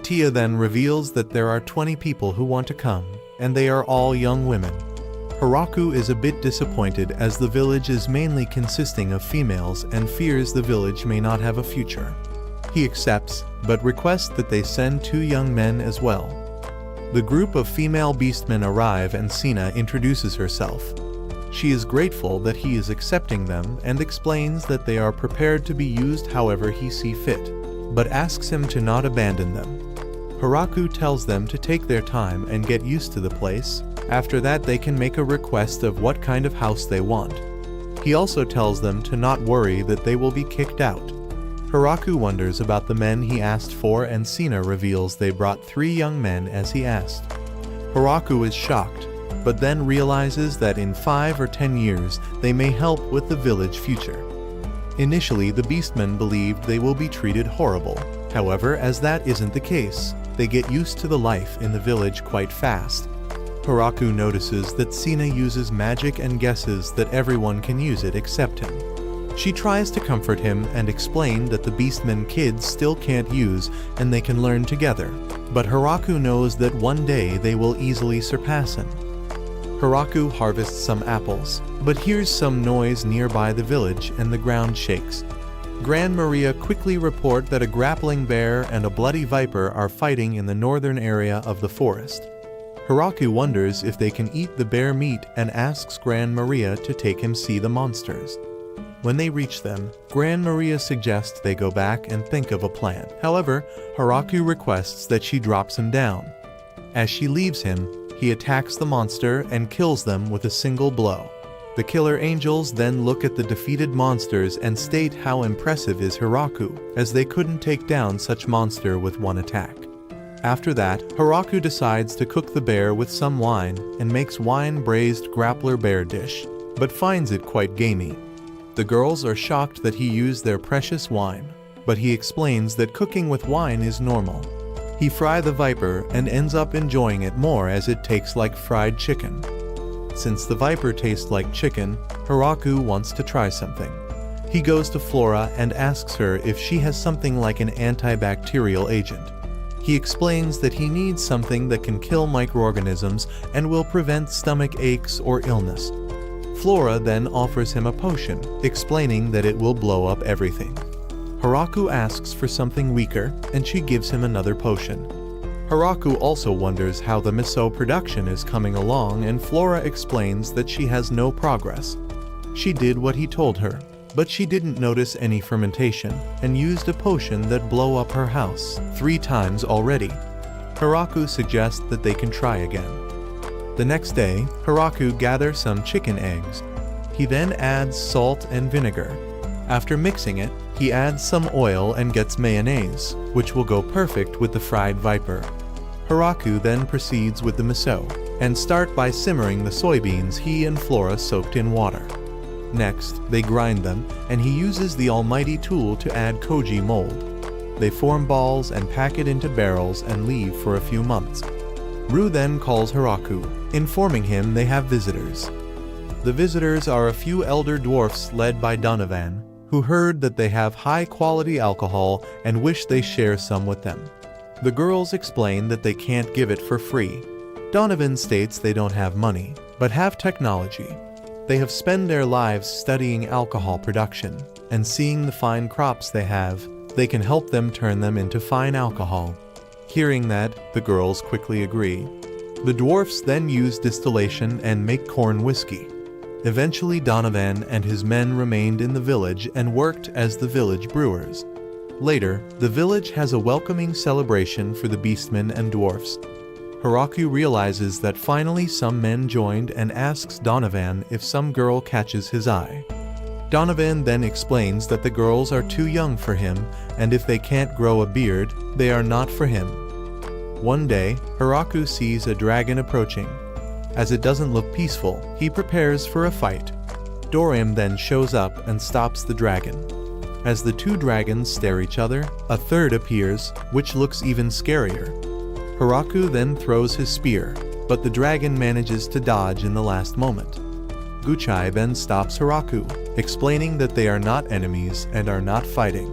Tia then reveals that there are 20 people who want to come, and they are all young women. Hiraku is a bit disappointed as the village is mainly consisting of females and fears the village may not have a future. He accepts, but requests that they send 2 young men as well. The group of female beastmen arrive and Sina introduces herself. She is grateful that he is accepting them and explains that they are prepared to be used however he see fit, but asks him to not abandon them. Hiraku tells them to take their time and get used to the place. After that, they can make a request of what kind of house they want. He also tells them to not worry that they will be kicked out. Hiraku wonders about the men he asked for, and Sina reveals they brought 3 young men as he asked. Hiraku is shocked, but then realizes that in 5 or 10 years they may help with the village future. Initially, the beastmen believed they will be treated horrible. However, as that isn't the case, they get used to the life in the village quite fast. Hiraku notices that Sina uses magic and guesses that everyone can use it except him. She tries to comfort him and explain that the beastmen kids still can't use and they can learn together, but Hiraku knows that one day they will easily surpass him. Hiraku harvests some apples, but hears some noise nearby the village and the ground shakes. Gran Maria quickly report that a grappling bear and a bloody viper are fighting in the northern area of the forest. Hiraku wonders if they can eat the bear meat and asks Gran Maria to take him see the monsters. When they reach them, Gran Maria suggests they go back and think of a plan. However, Hiraku requests that she drops him down. As she leaves him, he attacks the monster and kills them with a single blow. The killer angels then look at the defeated monsters and state how impressive is Hiraku, as they couldn't take down such monster with one attack. After that, Hiraku decides to cook the bear with some wine and makes wine-braised grappler bear dish, but finds it quite gamey. The girls are shocked that he used their precious wine, but he explains that cooking with wine is normal. He fries the viper and ends up enjoying it more as it tastes like fried chicken. Since the viper tastes like chicken, Hiraku wants to try something. He goes to Flora and asks her if she has something like an antibacterial agent. He explains that he needs something that can kill microorganisms and will prevent stomach aches or illness. Flora then offers him a potion, explaining that it will blow up everything. Hiraku asks for something weaker, and she gives him another potion. Hiraku also wonders how the miso production is coming along, and Flora explains that she has no progress. She did what he told her, but she didn't notice any fermentation, and used a potion that blow up her house 3 times already. Hiraku suggests that they can try again. The next day, Hiraku gathers some chicken eggs. He then adds salt and vinegar. After mixing it, he adds some oil and gets mayonnaise, which will go perfect with the fried viper. Hiraku then proceeds with the miso, and start by simmering the soybeans he and Flora soaked in water. Next, they grind them, and he uses the almighty tool to add koji mold. They form balls and pack it into barrels and leave for a few months. Ru then calls Hiraku, informing him they have visitors. The visitors are a few elder dwarfs led by Donovan, who heard that they have high-quality alcohol and wish they share some with them. The girls explain that they can't give it for free. Donovan states they don't have money, but have technology. They have spent their lives studying alcohol production, and seeing the fine crops they have, they can help them turn them into fine alcohol. Hearing that, the girls quickly agree. The dwarfs then use distillation and make corn whiskey. Eventually Donovan and his men remained in the village and worked as the village brewers. Later, the village has a welcoming celebration for the beastmen and dwarfs. Hiraku realizes that finally some men joined and asks Donovan if some girl catches his eye. Donovan then explains that the girls are too young for him, and if they can't grow a beard, they are not for him. One day, Hiraku sees a dragon approaching. As it doesn't look peaceful, he prepares for a fight. Dorim then shows up and stops the dragon. As the two dragons stare each other, a third appears, which looks even scarier. Hiraku then throws his spear, but the dragon manages to dodge in the last moment. Guchai then stops Hiraku, explaining that they are not enemies and are not fighting.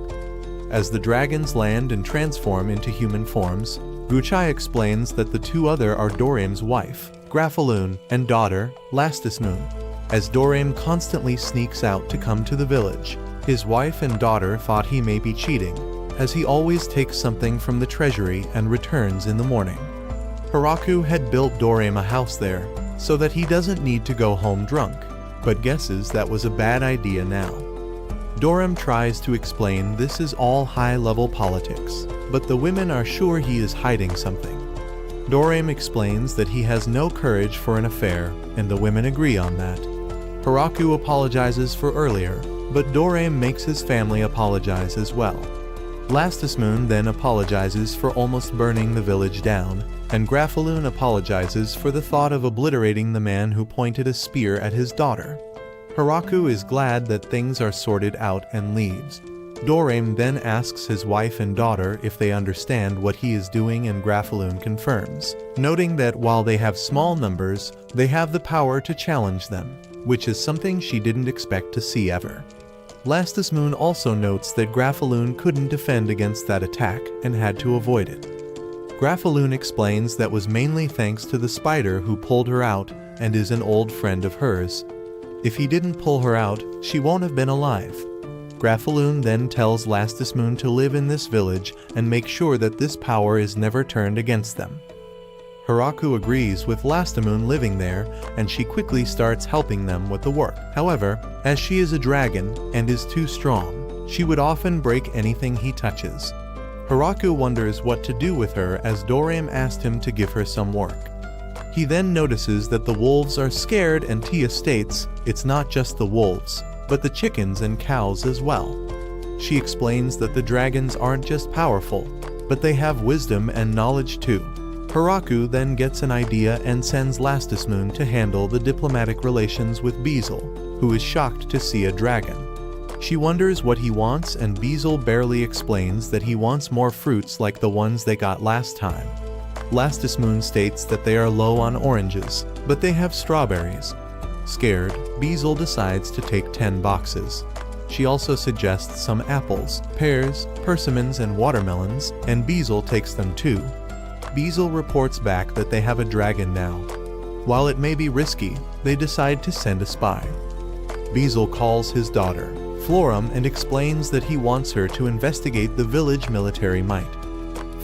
As the dragons land and transform into human forms, Guchai explains that the two other are Dorim's wife, Grafaloon, and daughter, Lastismoon. As Dorim constantly sneaks out to come to the village, his wife and daughter thought he may be cheating, as he always takes something from the treasury and returns in the morning. Hiraku had built Dorim a house there, so that he doesn't need to go home drunk, but guesses that was a bad idea now. Dorim tries to explain this is all high-level politics, but the women are sure he is hiding something. Dorim explains that he has no courage for an affair, and the women agree on that. Hiraku apologizes for earlier, but Dorim makes his family apologize as well. Lastismoon then apologizes for almost burning the village down, and Grafaloon apologizes for the thought of obliterating the man who pointed a spear at his daughter. Hiraku is glad that things are sorted out and leaves. Dorim then asks his wife and daughter if they understand what he is doing, and Grafaloon confirms, noting that while they have small numbers, they have the power to challenge them, which is something she didn't expect to see ever. Lastismoon also notes that Grafaloon couldn't defend against that attack and had to avoid it. Grafaloon explains that was mainly thanks to the spider who pulled her out and is an old friend of hers. If he didn't pull her out, she won't have been alive. Grafaloon then tells Lastismoon to live in this village and make sure that this power is never turned against them. Hiraku agrees with Lastismoon living there, and she quickly starts helping them with the work. However, as she is a dragon and is too strong, she would often break anything he touches. Hiraku wonders what to do with her as Dorim asked him to give her some work. He then notices that the wolves are scared, and Tia states it's not just the wolves, but the chickens and cows as well. She explains that the dragons aren't just powerful, but they have wisdom and knowledge too. Hiraku then gets an idea and sends Lastismoon to handle the diplomatic relations with Beezle, who is shocked to see a dragon. She wonders what he wants, and Beezle barely explains that he wants more fruits like the ones they got last time. Lastismoon states that they are low on oranges, but they have strawberries. Scared, Beezle decides to take 10 boxes. She also suggests some apples, pears, persimmons, and watermelons, and Beezle takes them too. Beezle reports back that they have a dragon now. While it may be risky, they decide to send a spy. Beezle calls his daughter, Florum, and explains that he wants her to investigate the village military might.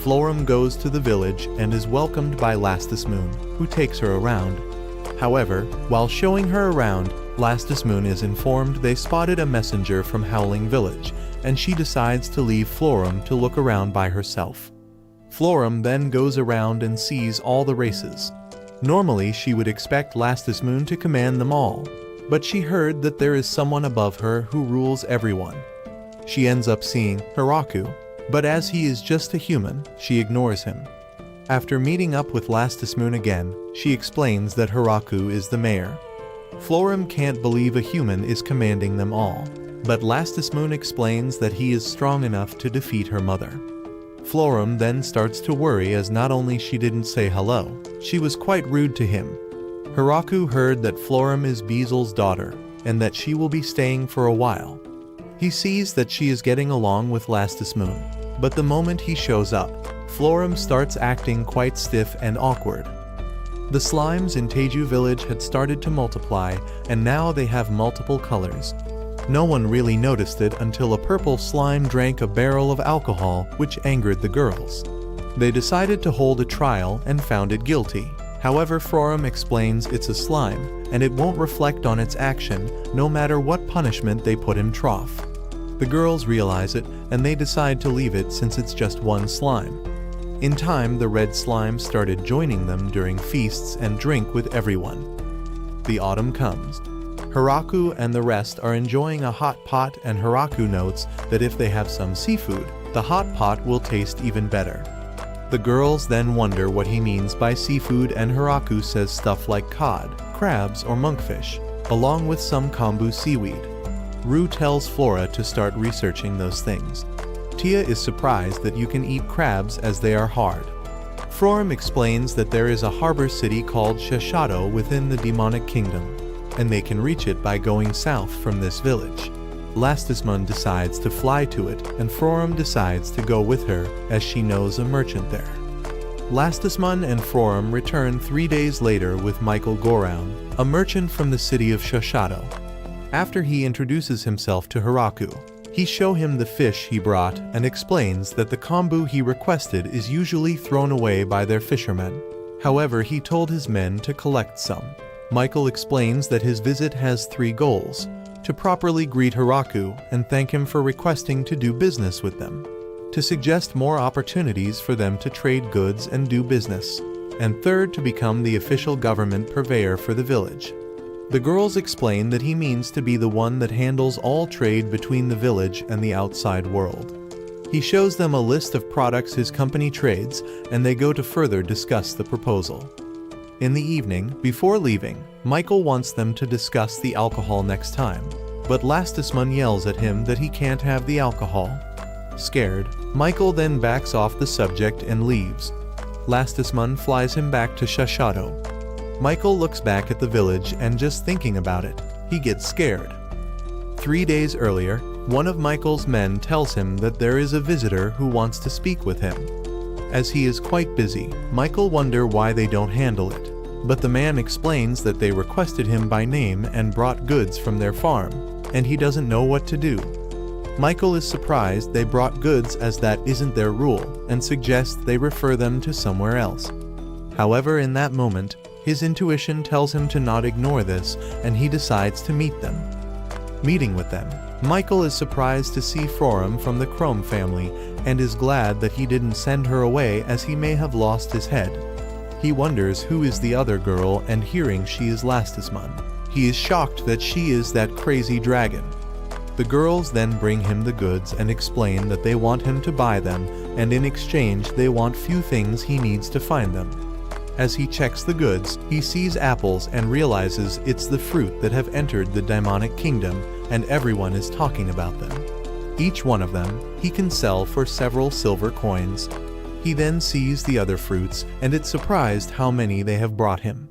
Florum goes to the village and is welcomed by Lastismoon, who takes her around. However, while showing her around, Lastismoon is informed they spotted a messenger from Howling Village, and she decides to leave Florum to look around by herself. Florum then goes around and sees all the races. Normally, she would expect Lastismoon to command them all, but she heard that there is someone above her who rules everyone. She ends up seeing Hiraku, but as he is just a human, she ignores him. After meeting up with Lastismoon again, she explains that Hiraku is the mayor. Florum can't believe a human is commanding them all, but Lastismoon explains that he is strong enough to defeat her mother. Florum then starts to worry, as not only she didn't say hello, she was quite rude to him. Hiraku heard that Florum is Beezle's daughter, and that she will be staying for a while. He sees that she is getting along with Lastus Moon, but the moment he shows up, Florum starts acting quite stiff and awkward. The slimes in Teju village had started to multiply, and now they have multiple colors. No one really noticed it until a purple slime drank a barrel of alcohol, which angered the girls. They decided to hold a trial and found it guilty. However, Florum explains it's a slime, and it won't reflect on its action, no matter what punishment they put in trough. The girls realize it, and they decide to leave it since it's just one slime. In time, the red slime started joining them during feasts and drink with everyone. The autumn comes. Hiraku and the rest are enjoying a hot pot, and Hiraku notes that if they have some seafood, the hot pot will taste even better. The girls then wonder what he means by seafood, and Hiraku says stuff like cod, crabs, or monkfish, along with some kombu seaweed. Rue tells Flora to start researching those things. Tia is surprised that you can eat crabs as they are hard. Florum explains that there is a harbor city called Shashado within the demonic kingdom, and they can reach it by going south from this village. Lastusmund decides to fly to it, and Florum decides to go with her as she knows a merchant there. Lastusmund and Florum return 3 days later with Michael Goraun, a merchant from the city of Shashado. After he introduces himself to Hiraku, he shows him the fish he brought and explains that the kombu he requested is usually thrown away by their fishermen. However, he told his men to collect some. Michael explains that his visit has 3 goals: to properly greet Hiraku and thank him for requesting to do business with them, to suggest more opportunities for them to trade goods and do business, and third, to become the official government purveyor for the village. The girls explain that he means to be the one that handles all trade between the village and the outside world. He shows them a list of products his company trades, and they go to further discuss the proposal. In the evening, before leaving, Michael wants them to discuss the alcohol next time, but Lastusmund yells at him that he can't have the alcohol. Scared, Michael then backs off the subject and leaves. Lastusmund flies him back to Shashado. Michael looks back at the village, and just thinking about it, he gets scared. 3 days earlier, one of Michael's men tells him that there is a visitor who wants to speak with him. As he is quite busy, Michael wonders why they don't handle it, but the man explains that they requested him by name and brought goods from their farm, and he doesn't know what to do. Michael is surprised they brought goods as that isn't their rule, and suggests they refer them to somewhere else. However, in that moment, his intuition tells him to not ignore this, and he decides to meet them. Meeting with them, Michael is surprised to see Florum from the Chrome family, and is glad that he didn't send her away, as he may have lost his head. He wonders who is the other girl, and hearing she is Lastusmund, he is shocked that she is that crazy dragon. The girls then bring him the goods and explain that they want him to buy them, and in exchange they want few things he needs to find them. As he checks the goods, he sees apples and realizes it's the fruit that have entered the demonic kingdom, and everyone is talking about them. Each one of them he can sell for several silver coins. He then sees the other fruits, and is surprised how many they have brought him.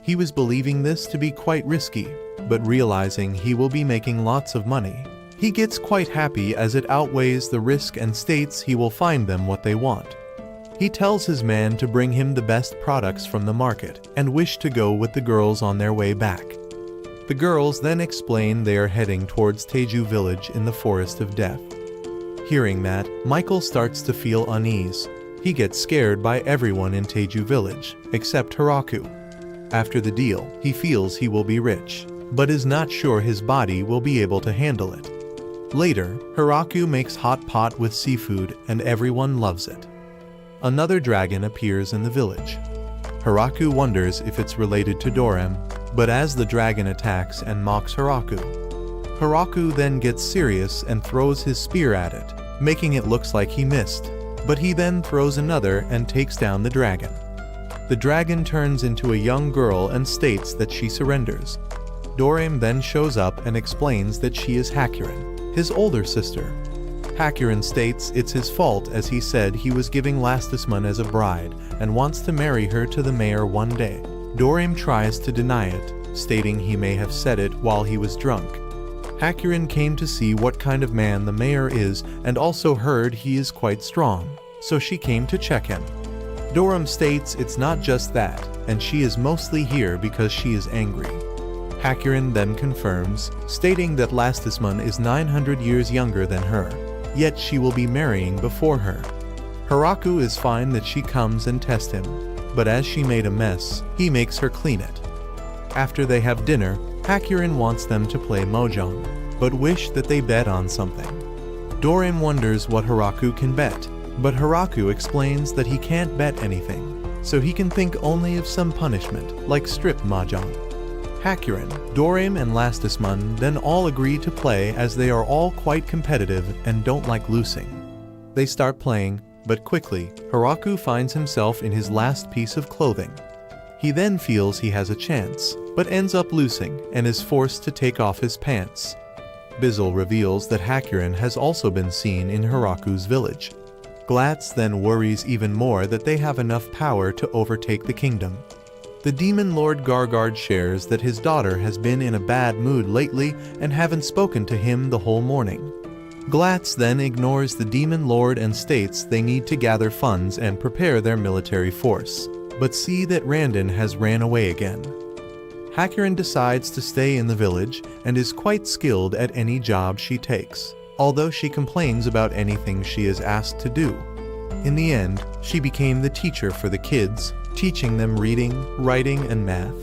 He was believing this to be quite risky, but realizing he will be making lots of money, he gets quite happy as it outweighs the risk and states he will find them what they want. He tells his man to bring him the best products from the market, and wish to go with the girls on their way back. The girls then explain they are heading towards Teju village in the Forest of Death. Hearing that, Michael starts to feel unease. He gets scared by everyone in Teju village, except Hiraku. After the deal, he feels he will be rich, but is not sure his body will be able to handle it. Later, Hiraku makes hot pot with seafood, and everyone loves it. Another dragon appears in the village. Hiraku wonders if it's related to Dorem, but as the dragon attacks and mocks Hiraku, Hiraku then gets serious and throws his spear at it, making it look like he missed, but he then throws another and takes down the dragon. The dragon turns into a young girl and states that she surrenders. Dorem then shows up and explains that she is Hakurin, his older sister. Hakurin states it's his fault, as he said he was giving Lastusmund as a bride and wants to marry her to the mayor one day. Dorem tries to deny it, stating he may have said it while he was drunk. Hakurin came to see what kind of man the mayor is and also heard he is quite strong, so she came to check him. Doram states it's not just that, and she is mostly here because she is angry. Hakurin then confirms, stating that Lastisman is 900 years younger than her, yet she will be marrying before her. Haraku is fine that she comes and tests him, but as she made a mess, he makes her clean it. After they have dinner, Hakurin wants them to play Mahjong, but wish that they bet on something. Doram wonders what Haraku can bet, but Haraku explains that he can't bet anything, so he can think only of some punishment, like strip Mahjong. Hakurin, Doram and Lastisman then all agree to play as they are all quite competitive and don't like losing. They start playing, but quickly, Haraku finds himself in his last piece of clothing. He then feels he has a chance, but ends up losing and is forced to take off his pants. Bizzle reveals that Hakurin has also been seen in Haraku's village. Glatz then worries even more that they have enough power to overtake the kingdom. The demon lord Gargard shares that his daughter has been in a bad mood lately and haven't spoken to him the whole morning. Glatz then ignores the demon lord and states they need to gather funds and prepare their military force, but see that Randon has ran away again. Hakurin decides to stay in the village and is quite skilled at any job she takes, although she complains about anything she is asked to do. In the end, she became the teacher for the kids, teaching them reading, writing, and math.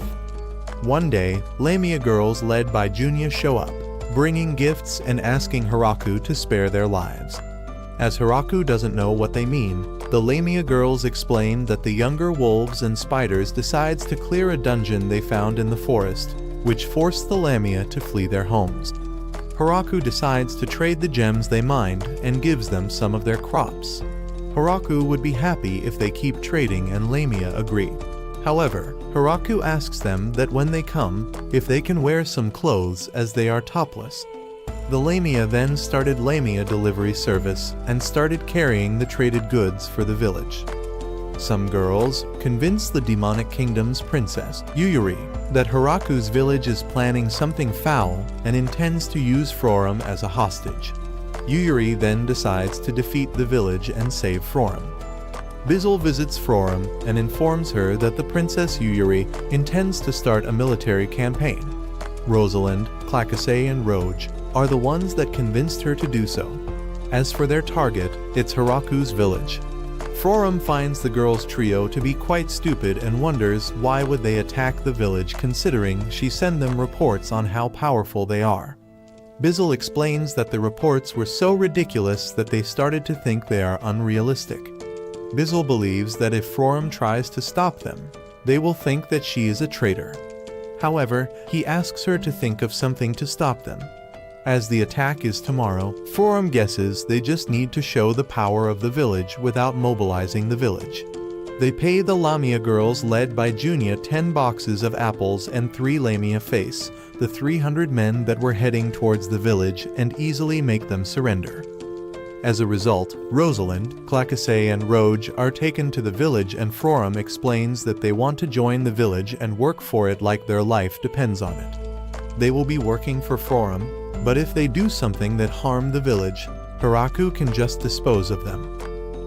One day, Lamia girls led by Junya show up, bringing gifts and asking Haraku to spare their lives. As Haraku doesn't know what they mean, the Lamia girls explain that the younger wolves and spiders decides to clear a dungeon they found in the forest, which forced the Lamia to flee their homes. Haraku decides to trade the gems they mined and gives them some of their crops. Haraku would be happy if they keep trading and Lamia agree. However, Haraku asks them that when they come, if they can wear some clothes as they are topless. The Lamia then started Lamia delivery service and started carrying the traded goods for the village. Some girls convince the demonic kingdom's princess, Yuyuri, that Haraku's village is planning something foul and intends to use Frorum as a hostage. Yuyuri then decides to defeat the village and save Frorum. Bizzle visits Frorum and informs her that the Princess Yuyuri intends to start a military campaign. Rosalind, Clackassay, and Roge are the ones that convinced her to do so. As for their target, it's Haraku's village. Frorum finds the girls' trio to be quite stupid and wonders why would they attack the village considering she sent them reports on how powerful they are. Bizzle explains that the reports were so ridiculous that they started to think they are unrealistic. Bizzle believes that if Frorum tries to stop them, they will think that she is a traitor. However, he asks her to think of something to stop them. As the attack is tomorrow, Frorum guesses they just need to show the power of the village without mobilizing the village. They pay the Lamia girls led by Junya 10 boxes of apples and 3 Lamia face, the 300 men that were heading towards the village, and easily make them surrender. As a result, Rosalind, Clackassay, and Roge are taken to the village and Frorum explains that they want to join the village and work for it like their life depends on it. They will be working for Frorum, but if they do something that harm the village, Haraku can just dispose of them.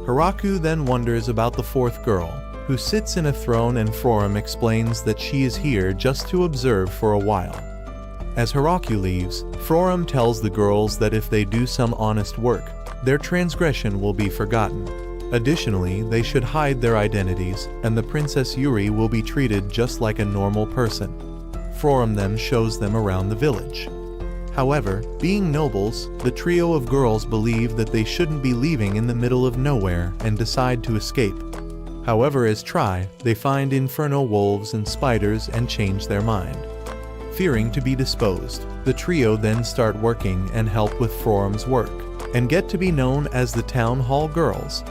Haraku then wonders about the 4th girl, who sits in a throne, and Frorum explains that she is here just to observe for a while. As Haraku leaves, Frorum tells the girls that if they do some honest work, their transgression will be forgotten. Additionally, they should hide their identities, and the Princess Yuri will be treated just like a normal person. Frorum then shows them around the village. However, being nobles, the trio of girls believe that they shouldn't be leaving in the middle of nowhere and decide to escape. However, as try, they find inferno wolves and spiders and change their mind. Fearing to be disposed, the trio then start working and help with Frorum's work, and get to be known as the Town Hall Girls.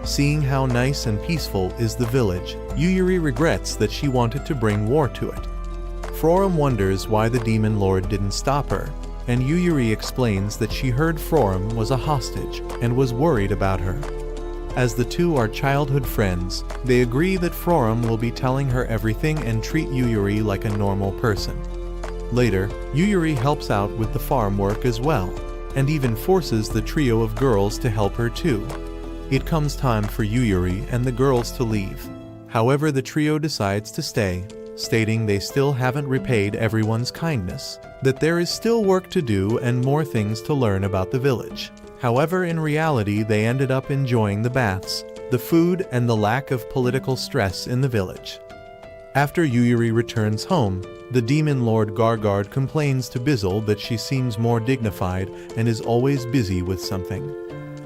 Seeing how nice and peaceful is the village, Yuyuri regrets that she wanted to bring war to it. Frorum wonders why the Demon Lord didn't stop her, and Yuyuri explains that she heard Frorum was a hostage and was worried about her. As the two are childhood friends, they agree that Frorum will be telling her everything and treat Yuyuri like a normal person. Later, Yuyuri helps out with the farm work as well, and even forces the trio of girls to help her too. It comes time for Yuyuri and the girls to leave. However, the trio decides to stay, stating they still haven't repaid everyone's kindness, that there is still work to do and more things to learn about the village. However, in reality, they ended up enjoying the baths, the food, and the lack of political stress in the village. After Yuyuri returns home, the demon lord Gargard complains to Bizzle that she seems more dignified and is always busy with something.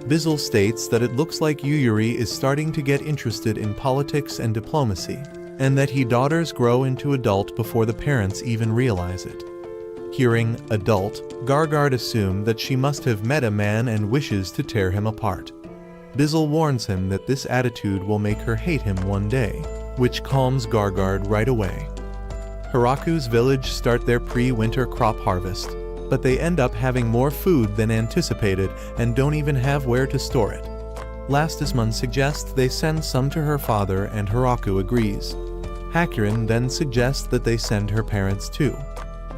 Bizzle states that it looks like Yuyuri is starting to get interested in politics and diplomacy, and that daughters grow into adult before the parents even realize it. Hearing adult, Gargard assumed that she must have met a man and wishes to tear him apart. Bizzle warns him that this attitude will make her hate him one day, which calms Gargard right away. Hiraku's village start their pre-winter crop harvest, but they end up having more food than anticipated and don't even have where to store it. Lastismun suggests they send some to her father and Hiraku agrees. Hakurin then suggests that they send her parents too.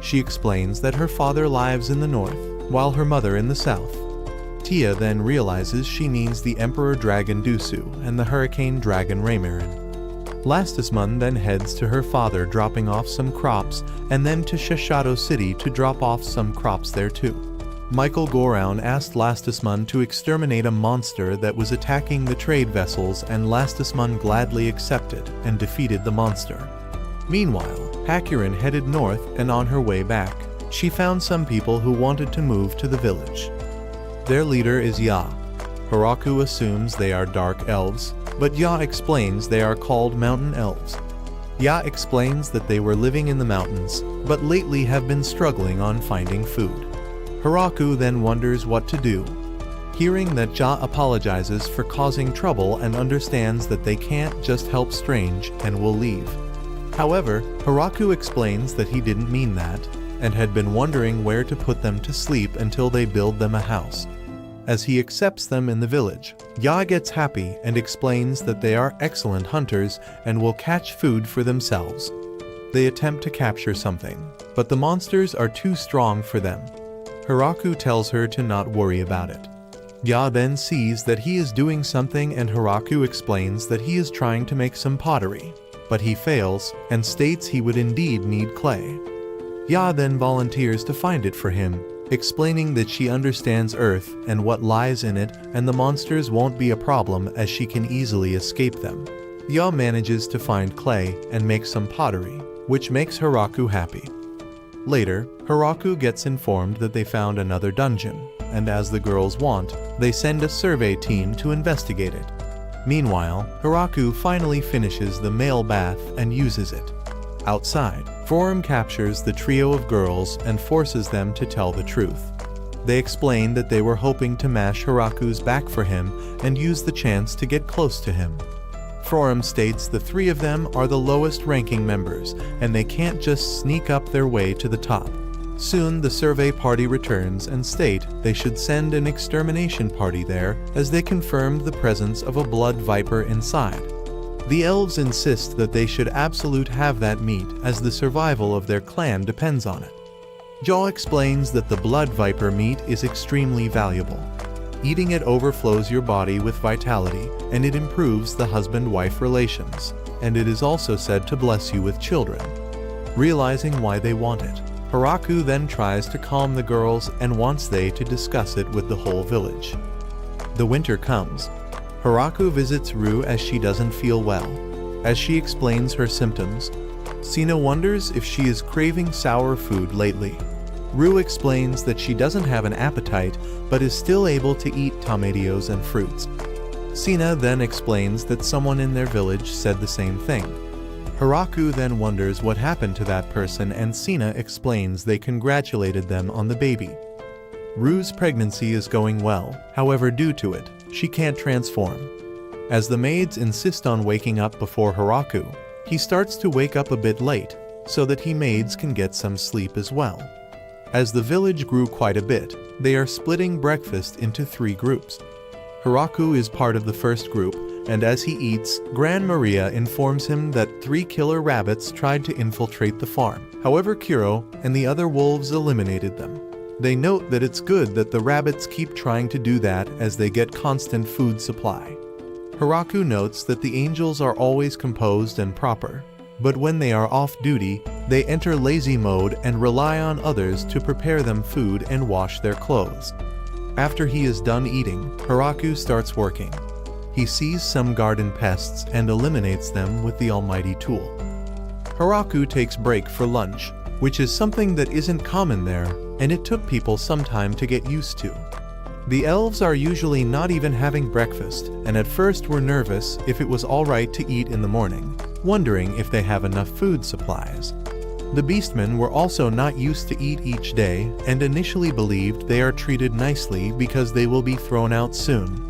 She explains that her father lives in the north, while her mother in the south. Tia then realizes she means the Emperor Dragon Dusu and the Hurricane Dragon Raymarin. Lastismun then heads to her father, dropping off some crops, and then to Shishato City to drop off some crops there too. Michael Goraun asked Lastismun to exterminate a monster that was attacking the trade vessels, and Lastismun gladly accepted and defeated the monster. Meanwhile, Hakurin headed north, and on her way back, she found some people who wanted to move to the village. Their leader is Ya. Hiraku assumes they are dark elves, but Ya explains they are called mountain elves. Ya explains that they were living in the mountains, but lately have been struggling on finding food. Hiraku then wonders what to do. Hearing that Ja apologizes for causing trouble and understands that they can't just help Strange and will leave. However, Hiraku explains that he didn't mean that, and had been wondering where to put them to sleep until they build them a house. As he accepts them in the village, Ya gets happy and explains that they are excellent hunters and will catch food for themselves. They attempt to capture something, but the monsters are too strong for them. Hiraku tells her to not worry about it. Ya then sees that he is doing something, and Hiraku explains that he is trying to make some pottery, but he fails and states he would indeed need clay. Ya then volunteers to find it for him, explaining that she understands Earth and what lies in it, and the monsters won't be a problem as she can easily escape them. Ya manages to find clay and make some pottery, which makes Hiraku happy. Later, Hiraku gets informed that they found another dungeon, and as the girls want, they send a survey team to investigate it. Meanwhile, Hiraku finally finishes the male bath and uses it. Outside, Forum captures the trio of girls and forces them to tell the truth. They explain that they were hoping to mash Hiraku's back for him and use the chance to get close to him. Forum states the three of them are the lowest ranking members, and they can't just sneak up their way to the top. Soon the survey party returns and state they should send an extermination party there, as they confirmed the presence of a blood viper inside. The elves insist that they should absolutely have that meat, as the survival of their clan depends on it. Jaw explains that the blood viper meat is extremely valuable. Eating it overflows your body with vitality, and it improves the husband-wife relations, and it is also said to bless you with children. Realizing why they want it, Hiraku then tries to calm the girls and wants they to discuss it with the whole village. The winter comes. Hiraku visits Rue as she doesn't feel well. As she explains her symptoms, Sina wonders if she is craving sour food lately. Rue explains that she doesn't have an appetite, but is still able to eat tomatoes and fruits. Sina then explains that someone in their village said the same thing. Hiraku then wonders what happened to that person, and Sina explains they congratulated them on the baby. Rue's pregnancy is going well, however due to it, she can't transform. As the maids insist on waking up before Hiraku, he starts to wake up a bit late, so that he maids can get some sleep as well. As the village grew quite a bit, they are splitting breakfast into 3 groups. Hiraku is part of the first group, and as he eats, Gran Maria informs him that 3 killer rabbits tried to infiltrate the farm. However, Kuro and the other wolves eliminated them. They note that it's good that the rabbits keep trying to do that as they get constant food supply. Hiraku notes that the angels are always composed and proper, but when they are off duty, they enter lazy mode and rely on others to prepare them food and wash their clothes. After he is done eating, Hiraku starts working. He sees some garden pests and eliminates them with the almighty tool. Hiraku takes break for lunch, which is something that isn't common there, and it took people some time to get used to. The elves are usually not even having breakfast, and at first were nervous if it was alright to eat in the morning, wondering if they have enough food supplies. The beastmen were also not used to eat each day, and initially believed they are treated nicely because they will be thrown out soon.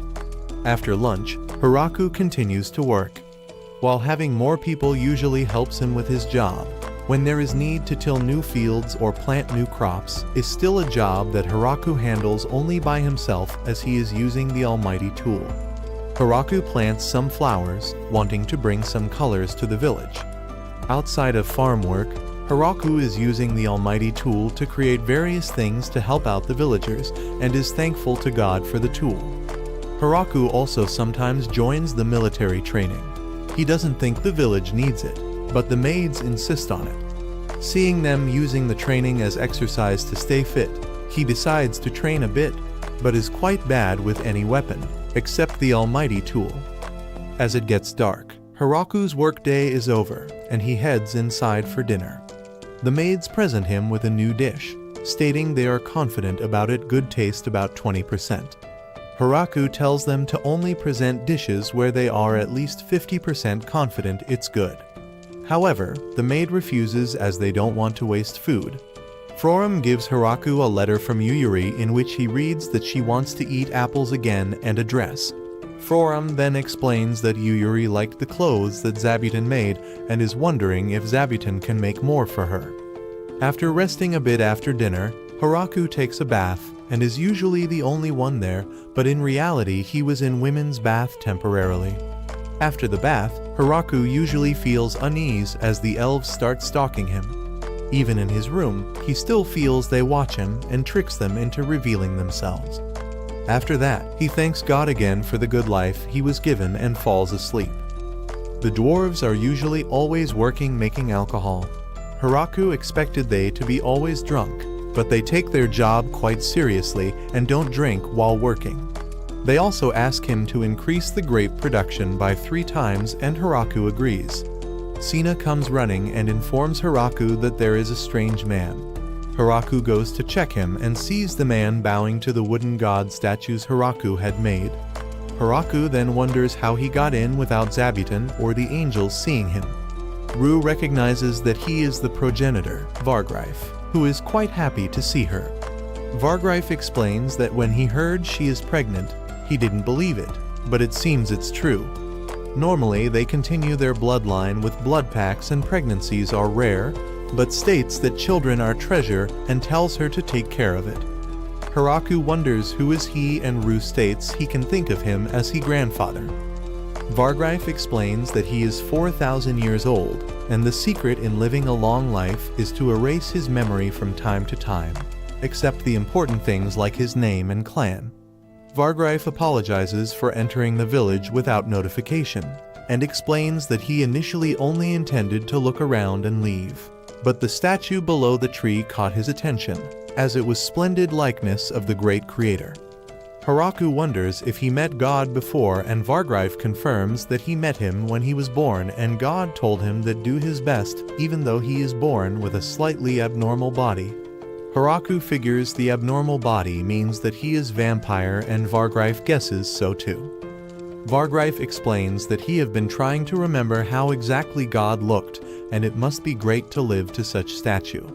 After lunch, Hiraku continues to work. While having more people usually helps him with his job, when there is need to till new fields or plant new crops is still a job that Hiraku handles only by himself as he is using the almighty tool. Hiraku plants some flowers, wanting to bring some colors to the village. Outside of farm work, Hiraku is using the almighty tool to create various things to help out the villagers and is thankful to God for the tool. Hiraku also sometimes joins the military training. He doesn't think the village needs it, but the maids insist on it. Seeing them using the training as exercise to stay fit, he decides to train a bit, but is quite bad with any weapon, except the almighty tool. As it gets dark, Hiraku's workday is over, and he heads inside for dinner. The maids present him with a new dish, stating they are confident about it good taste about 20%. Hiraku tells them to only present dishes where they are at least 50% confident it's good. However, the maid refuses as they don't want to waste food. Frorum gives Hiraku a letter from Yuyuri in which he reads that she wants to eat apples again and a dress. Frorum then explains that Yuyuri liked the clothes that Zabuton made and is wondering if Zabuton can make more for her. After resting a bit after dinner, Hiraku takes a bath and is usually the only one there, but in reality he was in women's bath temporarily. After the bath, Hiraku usually feels unease as the elves start stalking him. Even in his room, he still feels they watch him and tricks them into revealing themselves. After that, he thanks God again for the good life he was given and falls asleep. The dwarves are usually always working making alcohol. Hiraku expected they to be always drunk, but they take their job quite seriously and don't drink while working. They also ask him to increase the grape production by 3 times and Hiraku agrees. Sina comes running and informs Hiraku that there is a strange man. Hiraku goes to check him and sees the man bowing to the wooden god statues Hiraku had made. Hiraku then wonders how he got in without Zabuton or the angels seeing him. Rue recognizes that he is the progenitor, Vargreif, who is quite happy to see her. Vargreif explains that when he heard she is pregnant, he didn't believe it, but it seems it's true. Normally, they continue their bloodline with blood packs and pregnancies are rare, but states that children are treasure and tells her to take care of it. Hiraku wonders who is he and Rue states he can think of him as his grandfather. Vargreif explains that he is 4,000 years old, and the secret in living a long life is to erase his memory from time to time, except the important things like his name and clan. Vargreif apologizes for entering the village without notification, and explains that he initially only intended to look around and leave. But the statue below the tree caught his attention, as it was splendid likeness of the great creator. Hiraku wonders if he met God before, and Vargreif confirms that he met him when he was born and God told him that do his best even though he is born with a slightly abnormal body. Hiraku figures the abnormal body means that he is vampire and Vargreif guesses so too. Vargreif explains that he have been trying to remember how exactly God looked and it must be great to live to such statue.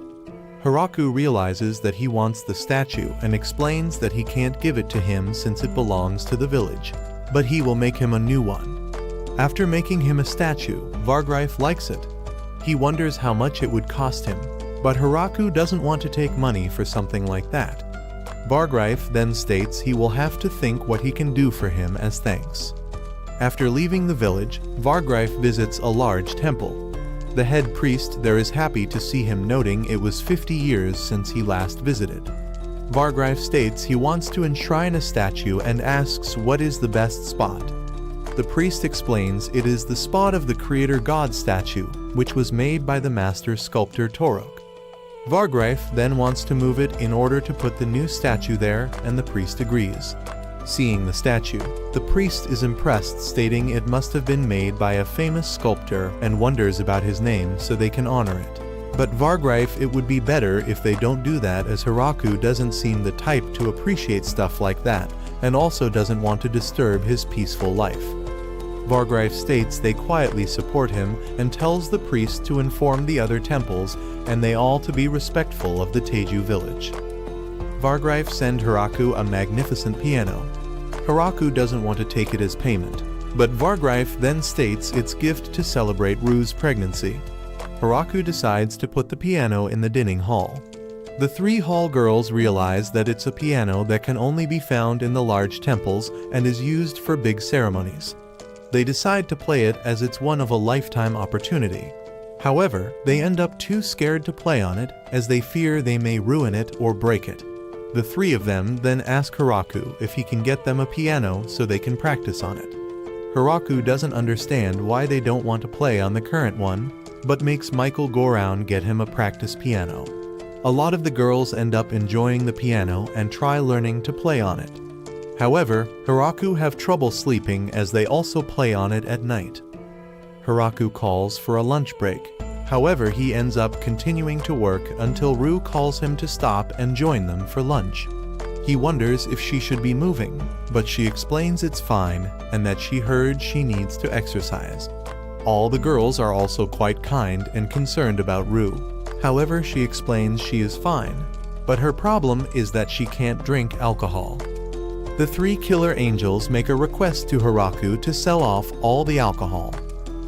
Hiraku realizes that he wants the statue and explains that he can't give it to him since it belongs to the village, but he will make him a new one. After making him a statue, Vargreif likes it. He wonders how much it would cost him, but Hiraku doesn't want to take money for something like that. Vargreif then states he will have to think what he can do for him as thanks. After leaving the village, Vargreif visits a large temple. The head priest there is happy to see him, noting it was 50 years since he last visited. Vargreif states he wants to enshrine a statue and asks what is the best spot. The priest explains it is the spot of the creator god statue, which was made by the master sculptor Torok. Vargreif then wants to move it in order to put the new statue there, and the priest agrees. Seeing the statue, the priest is impressed, stating it must have been made by a famous sculptor, and wonders about his name so they can honor it. But Vargreif, it would be better if they don't do that, as Hiraku doesn't seem the type to appreciate stuff like that, and also doesn't want to disturb his peaceful life. Vargreif states they quietly support him and tells the priest to inform the other temples and they all to be respectful of the Teju village. Vargreif sends Hiraku a magnificent piano. Hiraku doesn't want to take it as payment, but Vargreif then states it's gift to celebrate Ru's pregnancy. Hiraku decides to put the piano in the dining hall. The three hall girls realize that it's a piano that can only be found in the large temples and is used for big ceremonies. They decide to play it as it's one of a lifetime opportunity. However, they end up too scared to play on it as they fear they may ruin it or break it. The three of them then ask Hiraku if he can get them a piano so they can practice on it. Hiraku doesn't understand why they don't want to play on the current one, but makes Michael go around get him a practice piano. A lot of the girls end up enjoying the piano and try learning to play on it. However, Hiraku have trouble sleeping as they also play on it at night. Hiraku calls for a lunch break. However, he ends up continuing to work until Ru calls him to stop and join them for lunch. He wonders if she should be moving, but she explains it's fine and that she heard she needs to exercise. All the girls are also quite kind and concerned about Ru. However, she explains she is fine, but her problem is that she can't drink alcohol. The three killer angels make a request to Hiraku to sell off all the alcohol.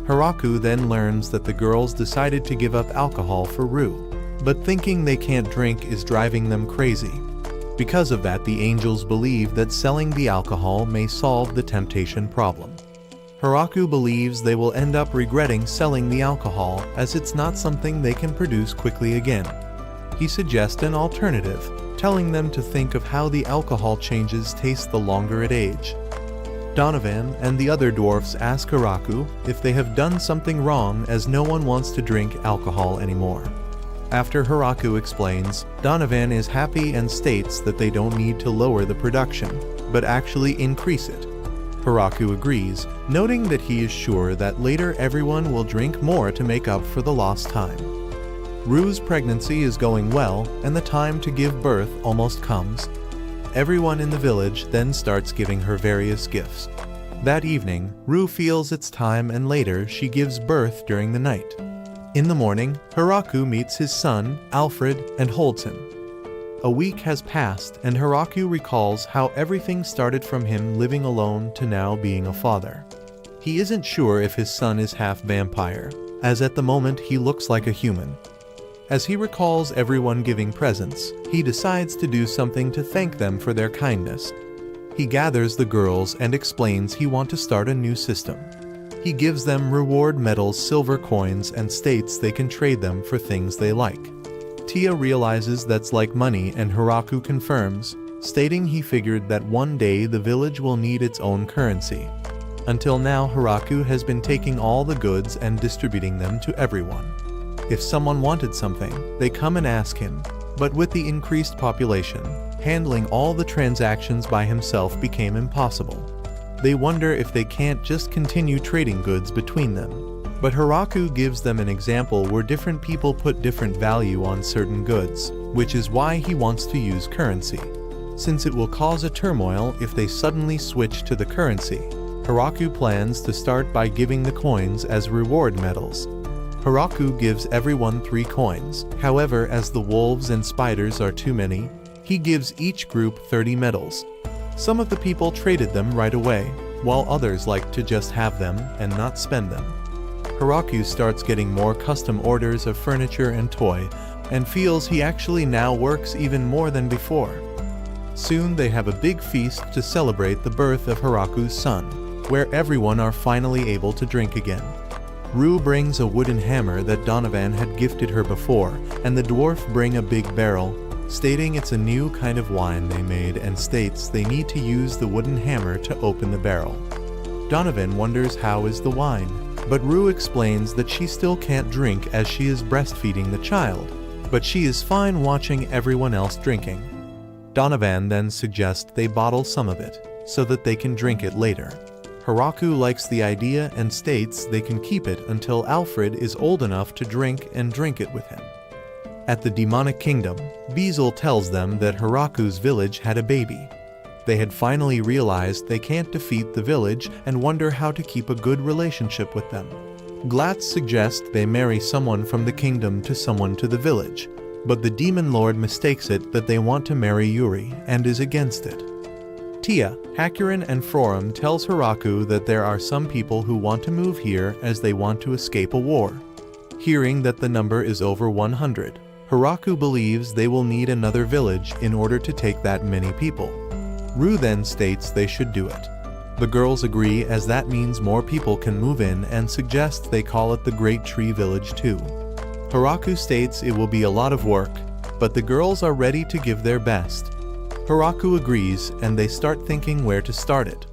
Hiraku then learns that the girls decided to give up alcohol for Ru, but thinking they can't drink is driving them crazy. Because of that, the angels believe that selling the alcohol may solve the temptation problem. Hiraku believes they will end up regretting selling the alcohol as it's not something they can produce quickly again. He suggests an alternative, telling them to think of how the alcohol changes taste the longer it age. Donovan and the other dwarfs ask Hiraku if they have done something wrong as no one wants to drink alcohol anymore. After Hiraku explains, Donovan is happy and states that they don't need to lower the production, but actually increase it. Hiraku agrees, noting that he is sure that later everyone will drink more to make up for the lost time. Ru's pregnancy is going well, and the time to give birth almost comes. Everyone in the village then starts giving her various gifts. That evening, Ru feels it's time and later she gives birth during the night. In the morning, Hiraku meets his son, Alfred, and holds him. A week has passed and Hiraku recalls how everything started from him living alone to now being a father. He isn't sure if his son is half vampire, as at the moment he looks like a human. As he recalls everyone giving presents, he decides to do something to thank them for their kindness. He gathers the girls and explains he wants to start a new system. He gives them reward medals, silver coins, and states they can trade them for things they like. Tia realizes that's like money and Hiraku confirms, stating he figured that one day the village will need its own currency. Until now, Hiraku has been taking all the goods and distributing them to everyone. If someone wanted something, they come and ask him, but with the increased population, handling all the transactions by himself became impossible. They wonder if they can't just continue trading goods between them. But Hiraku gives them an example where different people put different value on certain goods, which is why he wants to use currency. Since it will cause a turmoil if they suddenly switch to the currency, Hiraku plans to start by giving the coins as reward medals. Hiraku gives everyone 3 coins. However, as the wolves and spiders are too many, he gives each group 30 medals. Some of the people traded them right away, while others like to just have them and not spend them. Hiraku starts getting more custom orders of furniture and toy, and feels he actually now works even more than before. Soon they have a big feast to celebrate the birth of Hiraku's son. where everyone are finally able to drink again. Rue brings a wooden hammer that Donovan had gifted her before, and the dwarf bring a big barrel, stating it's a new kind of wine they made, and states they need to use the wooden hammer to open the barrel. Donovan wonders how is the wine, but Rue explains that she still can't drink as she is breastfeeding the child, but she is fine watching everyone else drinking. Donovan then suggests they bottle some of it, so that they can drink it later. Hiraku likes the idea and states they can keep it until Alfred is old enough to drink and drink it with him. At the demonic kingdom, Beazle tells them that Hiraku's village had a baby. They had finally realized they can't defeat the village and wonder how to keep a good relationship with them. Glatz suggests they marry someone from the kingdom to someone to the village, but the demon lord mistakes it that they want to marry Yuri and is against it. Tia, Hakurin and Frorum tells Hiraku that there are some people who want to move here as they want to escape a war. Hearing that the number is over 100, Hiraku believes they will need another village in order to take that many people. Rue then states they should do it. The girls agree as that means more people can move in and suggest they call it the Great Tree Village too. Hiraku states it will be a lot of work, but the girls are ready to give their best. Hiraku agrees and they start thinking where to start it.